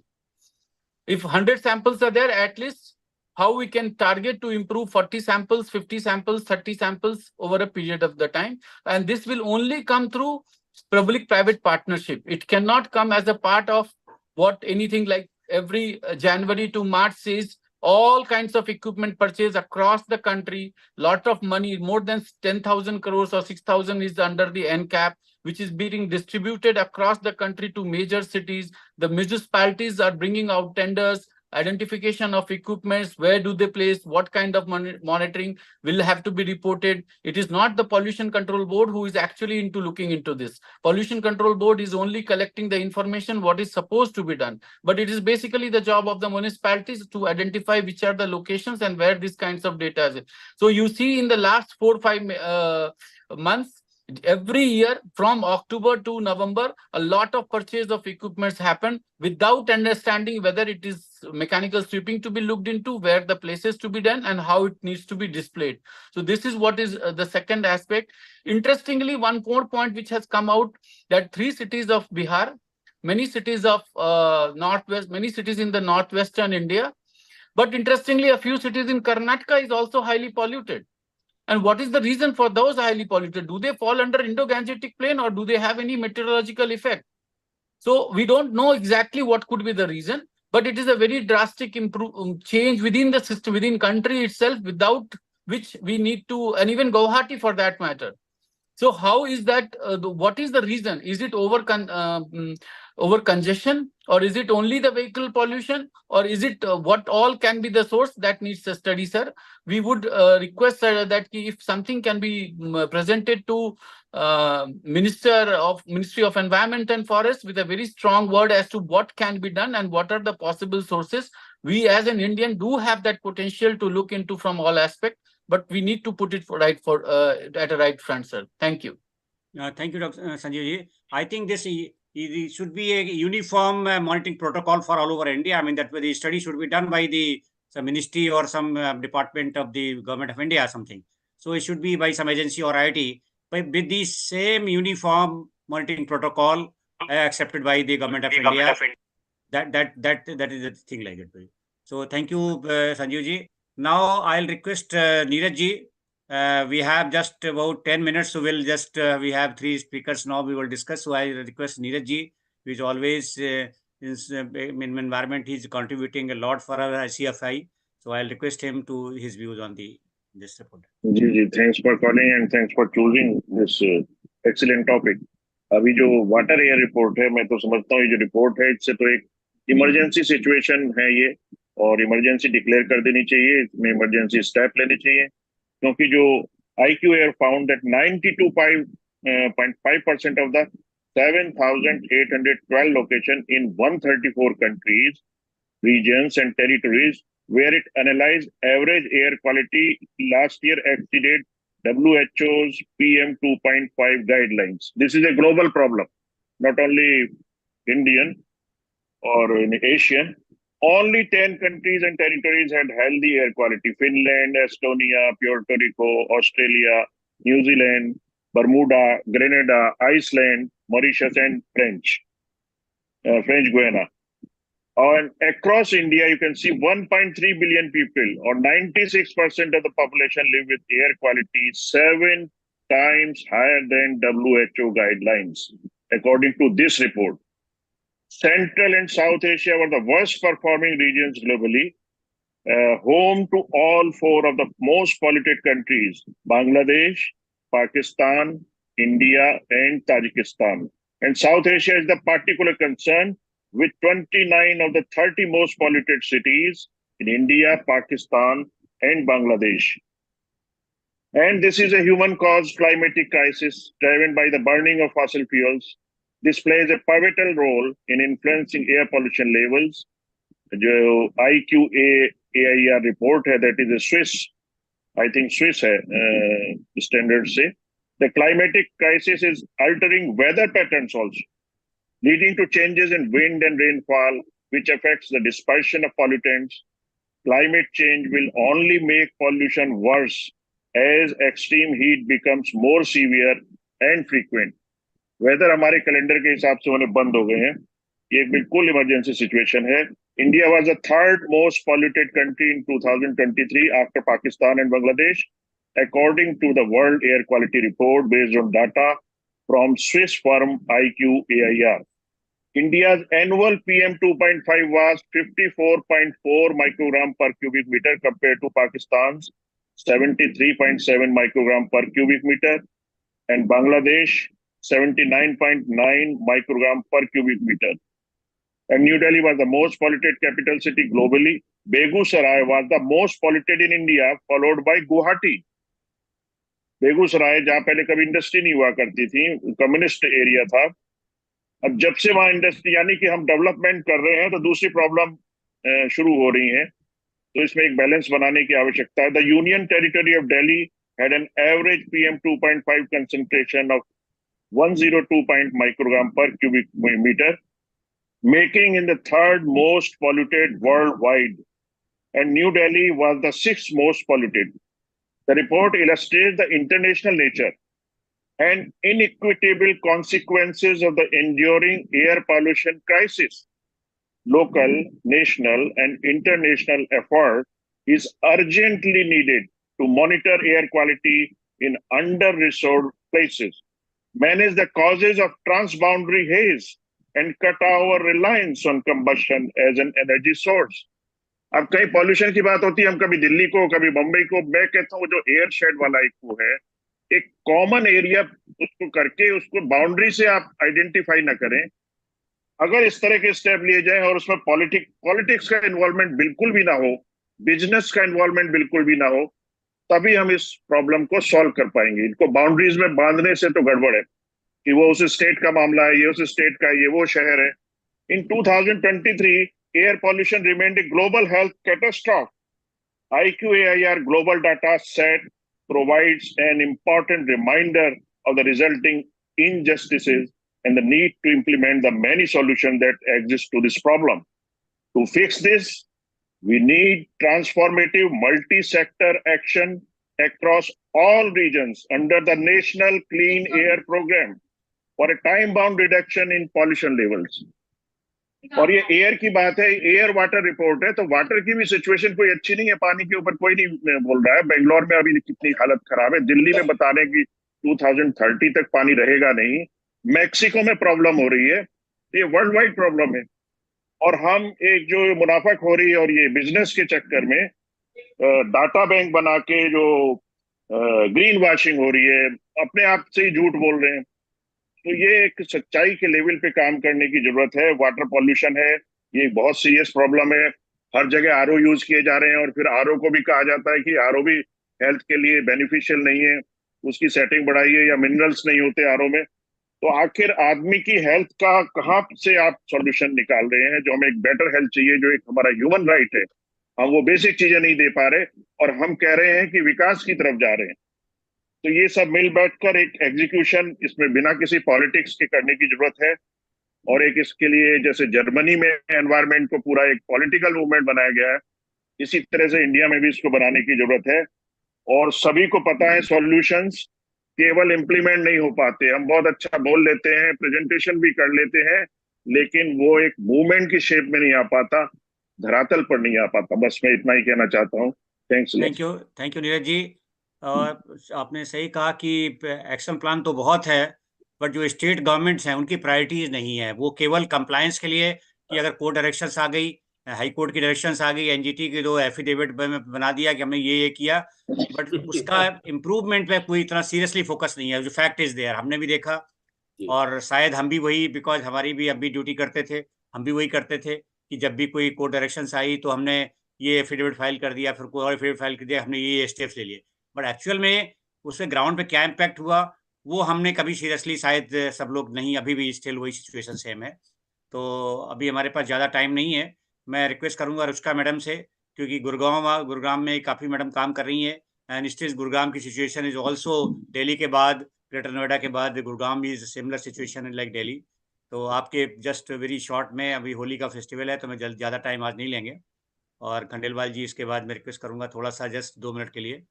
S5: If 100 samples are there, at least how we can target to improve 40 samples, 50 samples, 30 samples over a period of the time. And this will only come through public-private partnership. It cannot come as a part of what anything like every January to March says, all kinds of equipment purchase across the country, lot of money, more than 10,000 crores or 6,000 is under the NCAP, which is being distributed across the country to major cities. The municipalities are bringing out tenders, identification of equipments, where do they place, what kind of monitoring will have to be reported. It is not the Pollution Control Board who is actually into looking into this. Pollution Control Board is only collecting the information what is supposed to be done. But it is basically the job of the municipalities to identify which are the locations and where these kinds of data is. So you see in the last 4 or 5 months, every year from October to November, a lot of purchase of equipments happen without understanding whether it is mechanical sweeping to be looked into, where the places to be done, and how it needs to be displayed. So this is what is the second aspect. Interestingly, one more point which has come out, that 3 cities of Bihar, many cities of northwest, many cities in the northwestern India, but interestingly, a few cities in Karnataka is also highly polluted. And what is the reason for those highly polluted? Do they fall under Indo-Gangetic plain, or do they have any meteorological effect? So we don't know exactly what could be the reason, but it is a very drastic change within the system, within country itself, without which we need to, and even Guwahati for that matter. So how is that, what is the reason? Is it over congestion, or is it only the vehicle pollution, or is it what all can be the source? That needs a study, sir. We would request, sir, that if something can be presented to Ministry of Environment and Forest with a very strong word as to what can be done and what are the possible sources. We as an Indian do have that potential to look into from all aspects, but we need to put it at a right front, sir. Thank you.
S1: Thank you, Dr. Sanjeev ji. I think this should be a uniform monitoring protocol for all over India. I mean, that the study should be done by some ministry or some department of the government of India or something. So it should be by some agency or IIT, but with the same uniform monitoring protocol accepted by the government of India. That is the thing like that. So thank you, Sanjeev ji. Now I'll request Neeraj ji. We have just about 10 minutes, so we'll just, we have 3 speakers now we will discuss. So I request Neeraj ji, who is always in environment, he's contributing a lot for our HCFI. So I'll request him to his views on this report.
S6: Ji, thanks for calling and thanks for choosing this excellent topic. अभी जो water air report है, मैं तो समझता हूँ ये जो report है इससे तो एक इमरजेंसी सिचुएशन है ये, और इमरजेंसी डिक्लेयर कर देनी चाहिए, इसमें इमरजेंसी स्टेप लेने चाहिए, क्योंकि जो IQAir found that 92.5% of the 7,812 locations in 134 countries, regions and territories where it analyzed average air quality last year exceeded WHO's PM 2.5 guidelines. This is a global problem, not only Indian or in Asian. Only 10 countries and territories had healthy air quality: Finland, Estonia, Puerto Rico, Australia, New Zealand, Bermuda, Grenada, Iceland, Mauritius, and French Guiana. And across India, you can see 1.3 billion people, or 96% of the population, live with air quality 7 times higher than WHO guidelines, according to this report. Central and South Asia were the worst performing regions globally, home to all 4 of the most polluted countries: Bangladesh, Pakistan, India, and Tajikistan. And South Asia is the particular concern, with 29 of the 30 most polluted cities in India, Pakistan, and Bangladesh. And this is a human-caused climatic crisis driven by the burning of fossil fuels. This plays a pivotal role in influencing air pollution levels. The IQAir report है, that is a Swiss, I think Swiss है, standard say. The climatic crisis is altering weather patterns also, leading to changes in wind and rainfall, which affects the dispersion of pollutants. Climate change will only make pollution worse as extreme heat becomes more severe and frequent. Weather हमारे calendar के हिसाब से होने बंद हो गए हैं, ये एक बिल्कुल इमरजेंसी सिचुएशन है. India was the 3rd most polluted country in 2023 after Pakistan and Bangladesh, according to the World Air Quality Report based on data from Swiss firm IQAir. India's annual PM 2.5 was 54.4 microgram per cubic meter compared to Pakistan's 73.7 microgram per cubic meter and Bangladesh 79.9 microgram per cubic meter. And New Delhi was the most polluted capital city globally. Begusarai was the most polluted in India, followed by Guwahati. Begusarai जहाँ पहले कभी industry नहीं हुआ करती थी, communist area था, अब जब से वहां इंडस्ट्री यानी कि हम डेवलपमेंट कर रहे हैं तो दूसरी प्रॉब्लम शुरू हो रही है, तो इसमें एक बैलेंस बनाने की आवश्यकता है. The union territory of Delhi had an average PM 2.5 concentration of 102 microgram per cubic meter, making it the 3rd most polluted worldwide, and New Delhi was the 6th most polluted. The report illustrates the international nature and inequitable consequences of the enduring air pollution crisis. Local, national, and international effort is urgently needed to monitor air quality in under-resourced places, manage the causes of transboundary haze, and cut our reliance on combustion as an energy source. अब कहीं pollution की बात होती है, हम कभी दिल्ली को, कभी मुंबई को, मैं कहता हूँ जो एयर शेड वाला एक वो है, एक कॉमन एरिया उसको करके उसको बाउंड्री से आप आइडेंटिफाई ना करें, अगर इस तरह के स्टेप लिए जाए और उसमें पॉलिटिक्स का इन्वॉल्वमेंट बिल्कुल भी ना हो, बिजनेस का इन्वॉल्वमेंट बिल्कुल भी ना हो, तभी हम इस प्रॉब्लम को सॉल्व कर पाएंगे। इनको बाउंड्रीज में बांधने से तो गड़बड़ है कि वो उस स्टेट का मामला है, ये उस स्टेट का, ये वो शहर है। In 2023 air pollution remained a global health catastrophe. IQAIR global data set provides an important reminder of the resulting injustices and the need to implement the many solutions that exist to this problem. To fix this, we need transformative multi-sector action across all regions under the National Clean Air Program for a time-bound reduction in pollution levels. और ये air की बात है, air water report है, तो water की भी situation कोई अच्छी नहीं है, पानी के ऊपर कोई नहीं बोल रहा है। बेंगलोर में अभी कितनी हालत खराब है, दिल्ली में बता रहे हैं कि 2030 तक पानी रहेगा नहीं, मैक्सिको में प्रॉब्लम हो रही है, ये वर्ल्ड वाइड प्रॉब्लम है। और हम एक जो मुनाफाखोरी और ये बिजनेस के चक्कर में डाटा बैंक बना के जो ग्रीन वॉशिंग हो रही है, अपने आप से ही झूठ बोल रहे हैं। तो ये एक सच्चाई के लेवल पे काम करने की जरूरत है। वाटर पॉल्यूशन है, ये बहुत सीरियस प्रॉब्लम है। हर जगह आरओ यूज किए जा रहे हैं और फिर आरओ को भी कहा जाता है कि आरओ भी हेल्थ के लिए बेनिफिशियल नहीं है, उसकी सेटिंग बढ़ाइए, या मिनरल्स नहीं होते आरओ में। तो आखिर आदमी की हेल्थ का कहाँ से आप सॉल्यूशन निकाल रहे हैं? जो हमें एक बेटर हेल्थ चाहिए, जो एक हमारा ह्यूमन राइट है, हम वो बेसिक चीजें नहीं दे पा रहे और हम कह रहे हैं कि विकास की तरफ जा रहे हैं। तो ये सब मिल बैठकर एक एग्जीक्यूशन इसमें बिना किसी पॉलिटिक्स के करने की जरूरत है। और एक इसके लिए जैसे जर्मनी में एनवायरनमेंट को पूरा एक पॉलिटिकल मूवमेंट बनाया गया है, इसी तरह से इंडिया में भी इसको बनाने की जरूरत है। और सभी को पता है सॉल्यूशंस केवल इम्प्लीमेंट नहीं हो पाते। हम बहुत अच्छा बोल लेते हैं, प्रेजेंटेशन भी कर लेते हैं, लेकिन वो एक मूवमेंट की शेप में नहीं आ पाता, धरातल पर नहीं आ पाता। बस मैं इतना ही कहना चाहता हूँ। Thanks.
S1: Thank you Neeraj ji. आपने सही कहा कि एक्शन प्लान तो बहुत है, बट जो स्टेट गवर्नमेंट्स हैं उनकी प्रायोरिटीज नहीं है। वो केवल कंप्लायंस के लिए कि अगर कोर्ट डायरेक्शंस आ गई, हाई कोर्ट की डायरेक्शंस आ गई, एनजीटी की दो एफिडेविट बना दिया कि हमने ये किया, बट उसका इम्प्रूवमेंट पे कोई इतना सीरियसली फोकस नहीं है। जो फैक्ट इज देयर, हमने भी देखा, और शायद हम भी वही, बिकॉज हमारी भी अब भी ड्यूटी करते थे, हम भी वही करते थे कि जब भी कोई कोर्ट डायरेक्शंस आई तो हमने ये एफिडेविट फाइल कर दिया, फिर कोई और एफिडेविट फाइल कर दिया, हमने ये स्टेप्स ले लिए। बट एक्चुअल में उससे ग्राउंड पे क्या इम्पैक्ट हुआ वो हमने कभी सीरियसली, शायद सब लोग नहीं, अभी भी स्टिल वही सिचुएशन सेम है। तो अभी हमारे पास ज़्यादा टाइम नहीं है। मैं रिक्वेस्ट करूँगा रुचिका मैडम से, क्योंकि गुरुग्राम में काफ़ी मैडम काम कर रही हैं, एंड स्टिल गुरुग्राम की सिचुएशन इज ऑल्सो दिल्ली के बाद, ग्रेटर नोएडा के बाद Gurugram is similar situation like Delhi. तो आपके जस्ट वेरी शॉर्ट में, अभी होली का फेस्टिवल है तो मैं ज़्यादा टाइम आज नहीं लेंगे, और खंडेलवाल जी इसके बाद मैं रिक्वेस्ट करूँगा थोड़ा सा जस्ट 2 मिनट के लिए।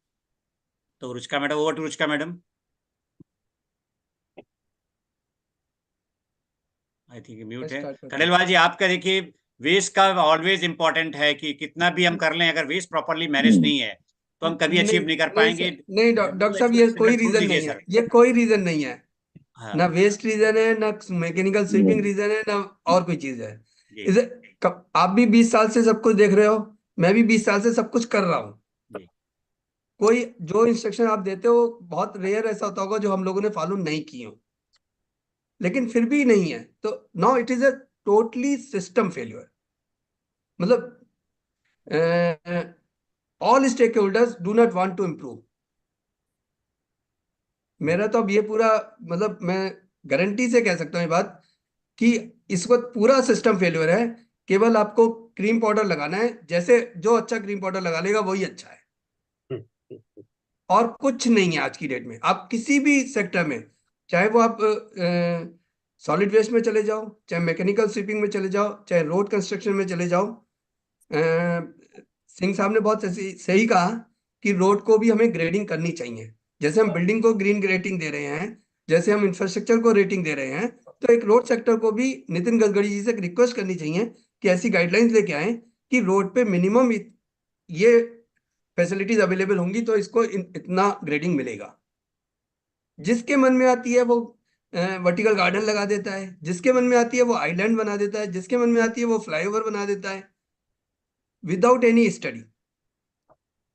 S1: तो Ruchika madam, over to Ruchika madam. I think mute है। खंडेलवाल जी आपका देखिए, वेस्ट का ऑलवेज इंपॉर्टेंट है कि कितना भी हम कर लें, अगर वेस्ट प्रॉपरली मैनेज नहीं है तो हम कभी अचीव नहीं कर पाएंगे।
S7: नहीं डॉक्टर साहब, ये कोई रीजन नहीं है, ये कोई रीजन नहीं है।
S1: हाँ।
S7: ना वेस्ट रीजन है, ना मैकेनिकल स्वीपिंग रीजन है, ना और कोई चीज है। इसे आप भी 20 साल से सब कुछ देख रहे हो, मैं भी 20 साल से सब कुछ कर रहा हूँ। कोई जो इंस्ट्रक्शन आप देते हो बहुत रेयर ऐसा होता होगा जो हम लोगों ने फॉलो नहीं किए हो, लेकिन फिर भी नहीं है तो now it is a totally system failure. मतलब all stakeholders do not want to improve. मेरा तो अब ये पूरा, मतलब मैं गारंटी से कह सकता हूँ ये बात कि इस वक्त पूरा सिस्टम फेल्यूर है। केवल आपको क्रीम पाउडर लगाना है, जैसे जो अच्छा क्रीम पाउडर लगा लेगा वही अच्छा है, और कुछ नहीं है आज की डेट में। आप किसी भी सेक्टर में, चाहे वो आप सॉलिड वेस्ट में चले जाओ, चाहे मैकेनिकल स्वीपिंग में चले जाओ, चाहे रोड कंस्ट्रक्शन में चले जाओ। सिंह साहब ने बहुत सही कहा कि रोड को भी हमें ग्रेडिंग करनी चाहिए। जैसे हम बिल्डिंग को ग्रीन रेटिंग दे रहे हैं, जैसे हम इंफ्रास्ट्रक्चर को रेटिंग दे रहे हैं, तो एक रोड सेक्टर को भी नितिन गडकरी जी से रिक्वेस्ट करनी चाहिए कि ऐसी गाइडलाइंस लेके आए कि रोड पे मिनिमम ये फैसिलिटीज अवेलेबल होंगी तो इसको इतना ग्रेडिंग मिलेगा। जिसके मन में आती है वो वर्टिकल गार्डन लगा देता है, जिसके मन में आती है वो आइलैंड बना देता है, जिसके मन में आती है वो फ्लाईओवर बना देता है विदाउट एनी स्टडी।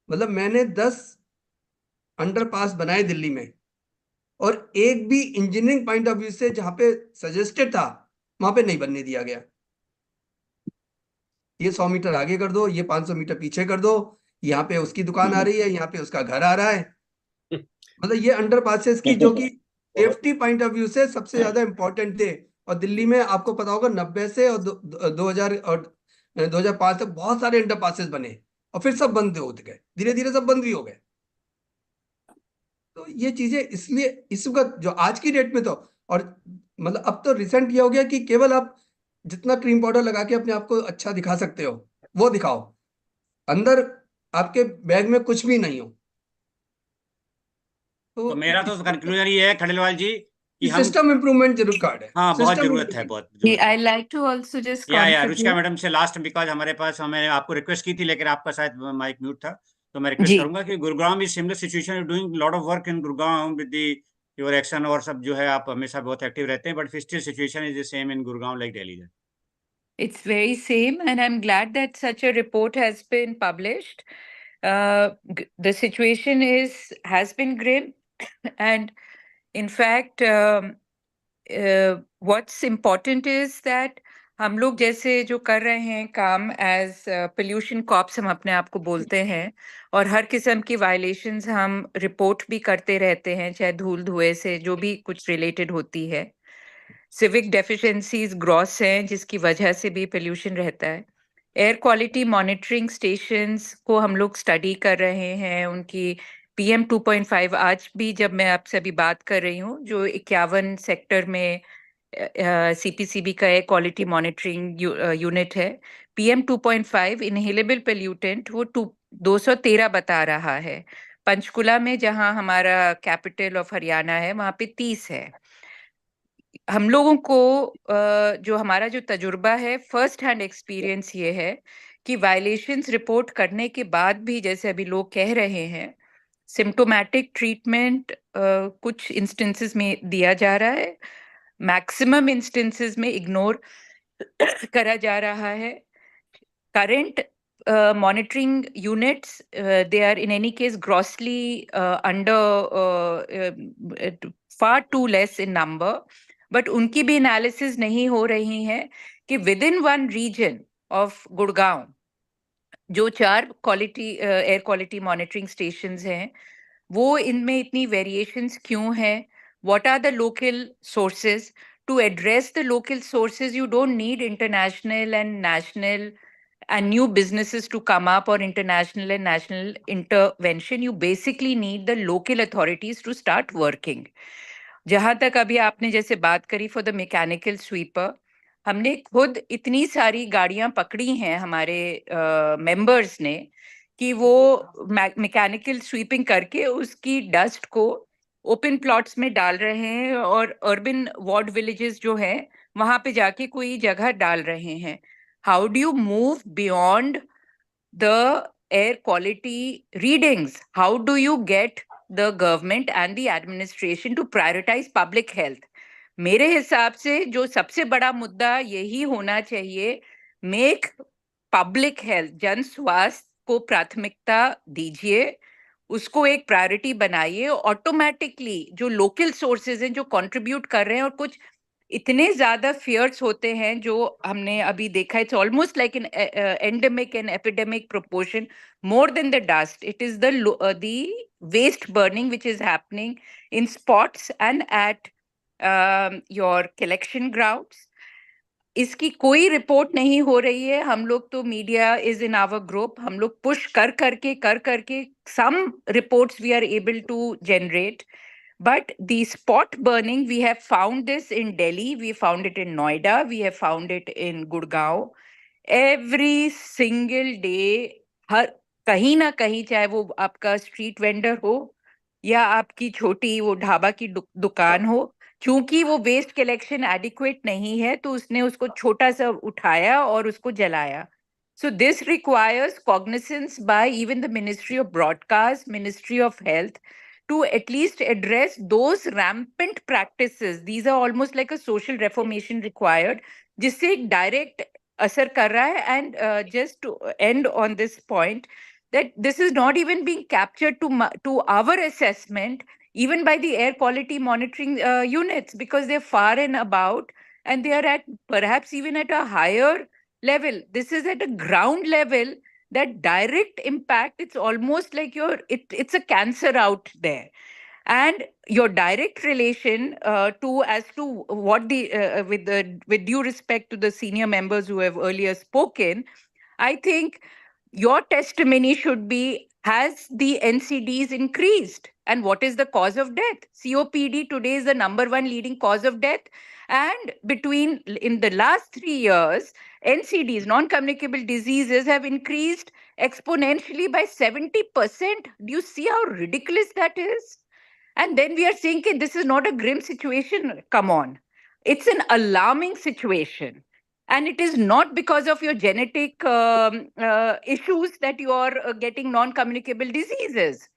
S7: मतलब मैंने 10 अंडरपास बनाए दिल्ली में, और एक भी इंजीनियरिंग पॉइंट ऑफ व्यू से जहां पे सजेस्टेड था वहां पे नहीं बनने दिया गया। ये 100 मीटर आगे कर दो, ये 500 मीटर पीछे कर दो, यहाँ पे उसकी दुकान आ रही है, यहाँ पे उसका घर आ रहा है। मतलब ये अंडर पासेस की जो कि सेफ्टी पॉइंट ऑफ व्यू से सबसे ज्यादा इंपॉर्टेंट थे। और दिल्ली में आपको पता होगा 90 से और 2000 और 2005 तक बहुत सारे अंडर पासेस बने और फिर सब बंद होते गए, धीरे धीरे सब बंद भी हो गए। तो ये चीजें इसलिए इस वक्त जो आज की डेट में तो, और मतलब अब तो रिसेंट ये हो गया कि केवल आप जितना क्रीम पाउडर लगा के अपने आप को अच्छा दिखा सकते हो वो दिखाओ, अंदर आपके बैग में कुछ भी नहीं हो।
S1: तो मेरा तो कंक्लूजन ये है खंडेलवाल जी कि हम
S7: सिस्टम इम्प्रूवमेंट जरूर कार्ड है।
S1: हाँ बहुत
S7: System
S1: जरूरत है,
S7: improvement।
S1: बहुत जरूरत है।
S8: I like to also just
S1: या रुचिका
S8: contribute.
S1: मैडम से लास्ट, बिकॉज हमारे पास, मैंने आपको रिक्वेस्ट की थी लेकिन आपका शायद माइक म्यूट था, तो मैं रिक्वेस्ट
S8: जी।
S1: करूंगा कि Gurugram is similar situation, doing lot of work in Gurugram with the your action और सब जो है, आप हमेशा बहुत एक्टिव रहते हैं, but still situation is the same in Gurugram like Delhi.
S8: It's very same, and I'm glad that such a report has been published. The situation has been grim, and in fact, what's important is that हम लोग जैसे जो कर रहे हैं काम as pollution cops हम अपने आप को बोलते हैं, और हर किस्म की वायलेशंस हम रिपोर्ट भी करते रहते हैं, चाहे धूल धुएं से जो भी कुछ रिलेटेड होती है। सिविक डेफिशिएंसीज ग्रॉस हैं जिसकी वजह से भी पोल्यूशन रहता है। एयर क्वालिटी मॉनिटरिंग स्टेशंस को हम लोग स्टडी कर रहे हैं, उनकी PM 2.5 आज भी जब मैं आपसे अभी बात कर रही हूँ, जो 51 सेक्टर में CPCB का एयर क्वालिटी मॉनिटरिंग यूनिट है, PM 2.5 इनहेलेबल पोल्यूटेंट वो 213 बता रहा है। पंचकुला में जहां हमारा कैपिटल ऑफ हरियाणा है वहां पे 30 है। हम लोगों को जो हमारा जो तजुर्बा है, फर्स्ट हैंड एक्सपीरियंस ये है कि वायलेशंस रिपोर्ट करने के बाद भी, जैसे अभी लोग कह रहे हैं, सिम्टोमैटिक ट्रीटमेंट कुछ इंस्टेंसेस में दिया जा रहा है, मैक्सिमम इंस्टेंसेस में इग्नोर करा जा रहा है। current monitoring units, they are in any case grossly far too less in number, but उनकी भी analysis नहीं हो रही है कि within one region of Gurgaon जो 4 एयर क्वालिटी मॉनिटरिंग स्टेशंस हैं, वो इनमें इतनी वेरिएशंस क्यों हैं? What are the local sources? To address the local sources, you don't need international and national and new businesses to come up, or international and national intervention. You basically need the local authorities to start working. जहां तक अभी आपने जैसे बात करी for the mechanical sweeper, हमने खुद इतनी सारी गाड़ियां पकड़ी हैं हमारे मेंबर्स ने कि वो मैकेनिकल स्वीपिंग करके उसकी डस्ट को ओपन प्लॉट्स में डाल रहे हैं, और अर्बन वार्ड विलेजेस जो हैं वहां पे जाके कोई जगह डाल रहे हैं। How do you move beyond the air quality readings? How do you get the government and the administration to prioritize public health? मेरे हिसाब से जो सबसे बड़ा मुद्दा यही होना चाहिए, मेक पब्लिक हेल्थ, जन स्वास्थ्य को प्राथमिकता दीजिए, उसको एक प्रायोरिटी बनाइए। ऑटोमेटिकली जो लोकल सोर्सेज हैं जो कंट्रीब्यूट कर रहे हैं, और कुछ इतने ज्यादा फियर्स होते हैं जो हमने अभी देखा, it's almost like an endemic and epidemic proportion, more than the dust, it is the waste burning which is happening in spots and at your collection grounds. इसकी कोई रिपोर्ट नहीं हो रही है। हम लोग तो media is in our group, हम लोग पुश कर करके some reports we are able to generate, but the spot burning, we have found this in Delhi, we found it in Noida, we have found it in Gurgaon. Every single day, हर कहीं ना कहीं, चाहे वो आपका street vendor हो या आपकी छोटी वो ढाबा की दुकान हो, क्योंकि वो वेस्ट कलेक्शन एडिक्वेट नहीं है तो उसने उसको छोटा सा उठाया और उसको जलाया। So this requires cognizance by even the Ministry of Broadcast, Ministry of Health, to at least address those rampant practices. These are almost like a social reformation required, जिससे एक direct असर कर रहा है। And just to end on this point, that this is not even being captured to our assessment, even by the air quality monitoring units, because they're far and about. and they are at perhaps even at a higher level. This is at a ground level, that direct impact. It's almost like it's a cancer out there. And your direct relation as to what with due respect to the senior members who have earlier spoken, I think your testimony should be, has the NCDs increased? And what is the cause of death? COPD today is the #1 leading cause of death. And in the last 3 years, NCDs, non-communicable diseases, have increased exponentially by 70%. Do you see how ridiculous that is? And then we are saying, this is not a grim situation. Come on. It's an alarming situation. And it is not because of your genetic issues that you are getting non-communicable diseases.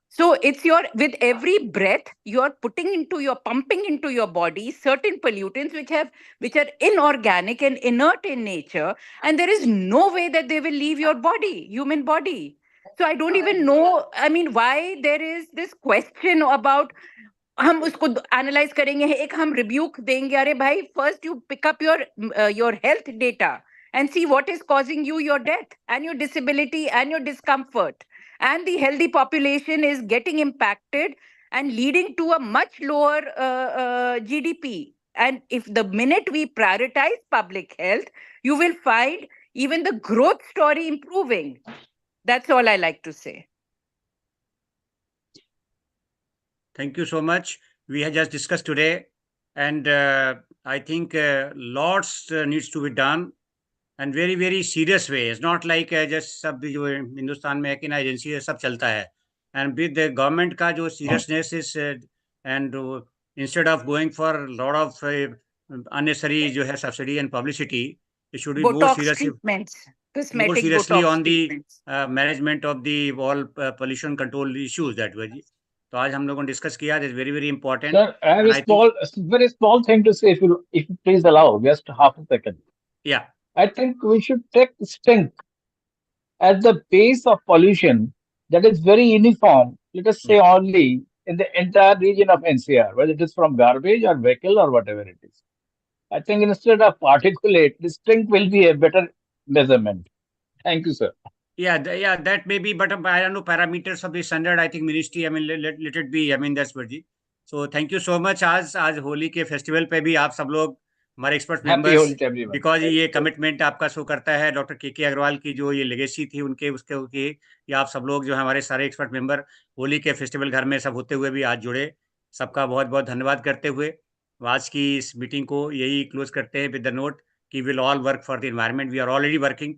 S8: So it's with every breath, you're pumping into your body certain pollutants which are inorganic and inert in nature. And there is no way that they will leave your body, human body. So I don't even know, why there is this question about हम उसको analyse करेंगे, एक हम rebuke देंगे, अरे भाई first you pick up your health data and see what is causing you your death and your disability and your discomfort. And the healthy population is getting impacted and leading to a much lower GDP. And if the minute we prioritize public health, you will find even the growth story improving. That's all I like to say.
S1: Thank you so much. We have just discussed today, and I think lots needs to be done, and very very serious way. It's not like just सब जो हिंदुस्तान में है कि ना agency है सब चलता है, and with the government का जो seriousness is and instead of going for a lot of unnecessary जो है subsidy and publicity, it should be more seriously on the management of the all pollution control issues that way. तो आज हम लोगों ने discuss किया. This is very very important.
S9: Sir, I have a very small thing to say, if you please allow just half a second.
S1: Yeah.
S9: I think we should take stink at the base of pollution that is very uniform. Let us say only in the entire region of NCR, whether it is from garbage or vehicle or whatever it is. I think instead of particulate, the stink will be a better measurement. Thank you, sir.
S1: Yeah, that may be, but I don't know parameters of the standard. I think ministry, let it be. That's Verji. So thank you so much. आज होली के festival पे भी आप सब लोग हमारे expert members, because ये commitment आपका शो करता है. डॉक्टर के अग्रवाल की जो ये लेगेसी थी उसके ये आप सब लोग जो है हमारे सारे एक्सपर्ट मेंबर होली के फेस्टिवल घर में सब होते हुए भी आज जुड़े. सबका बहुत बहुत धन्यवाद करते हुए आज की इस मीटिंग को यही क्लोज करते हैं विद द नोट कि will all work for the environment. We are already working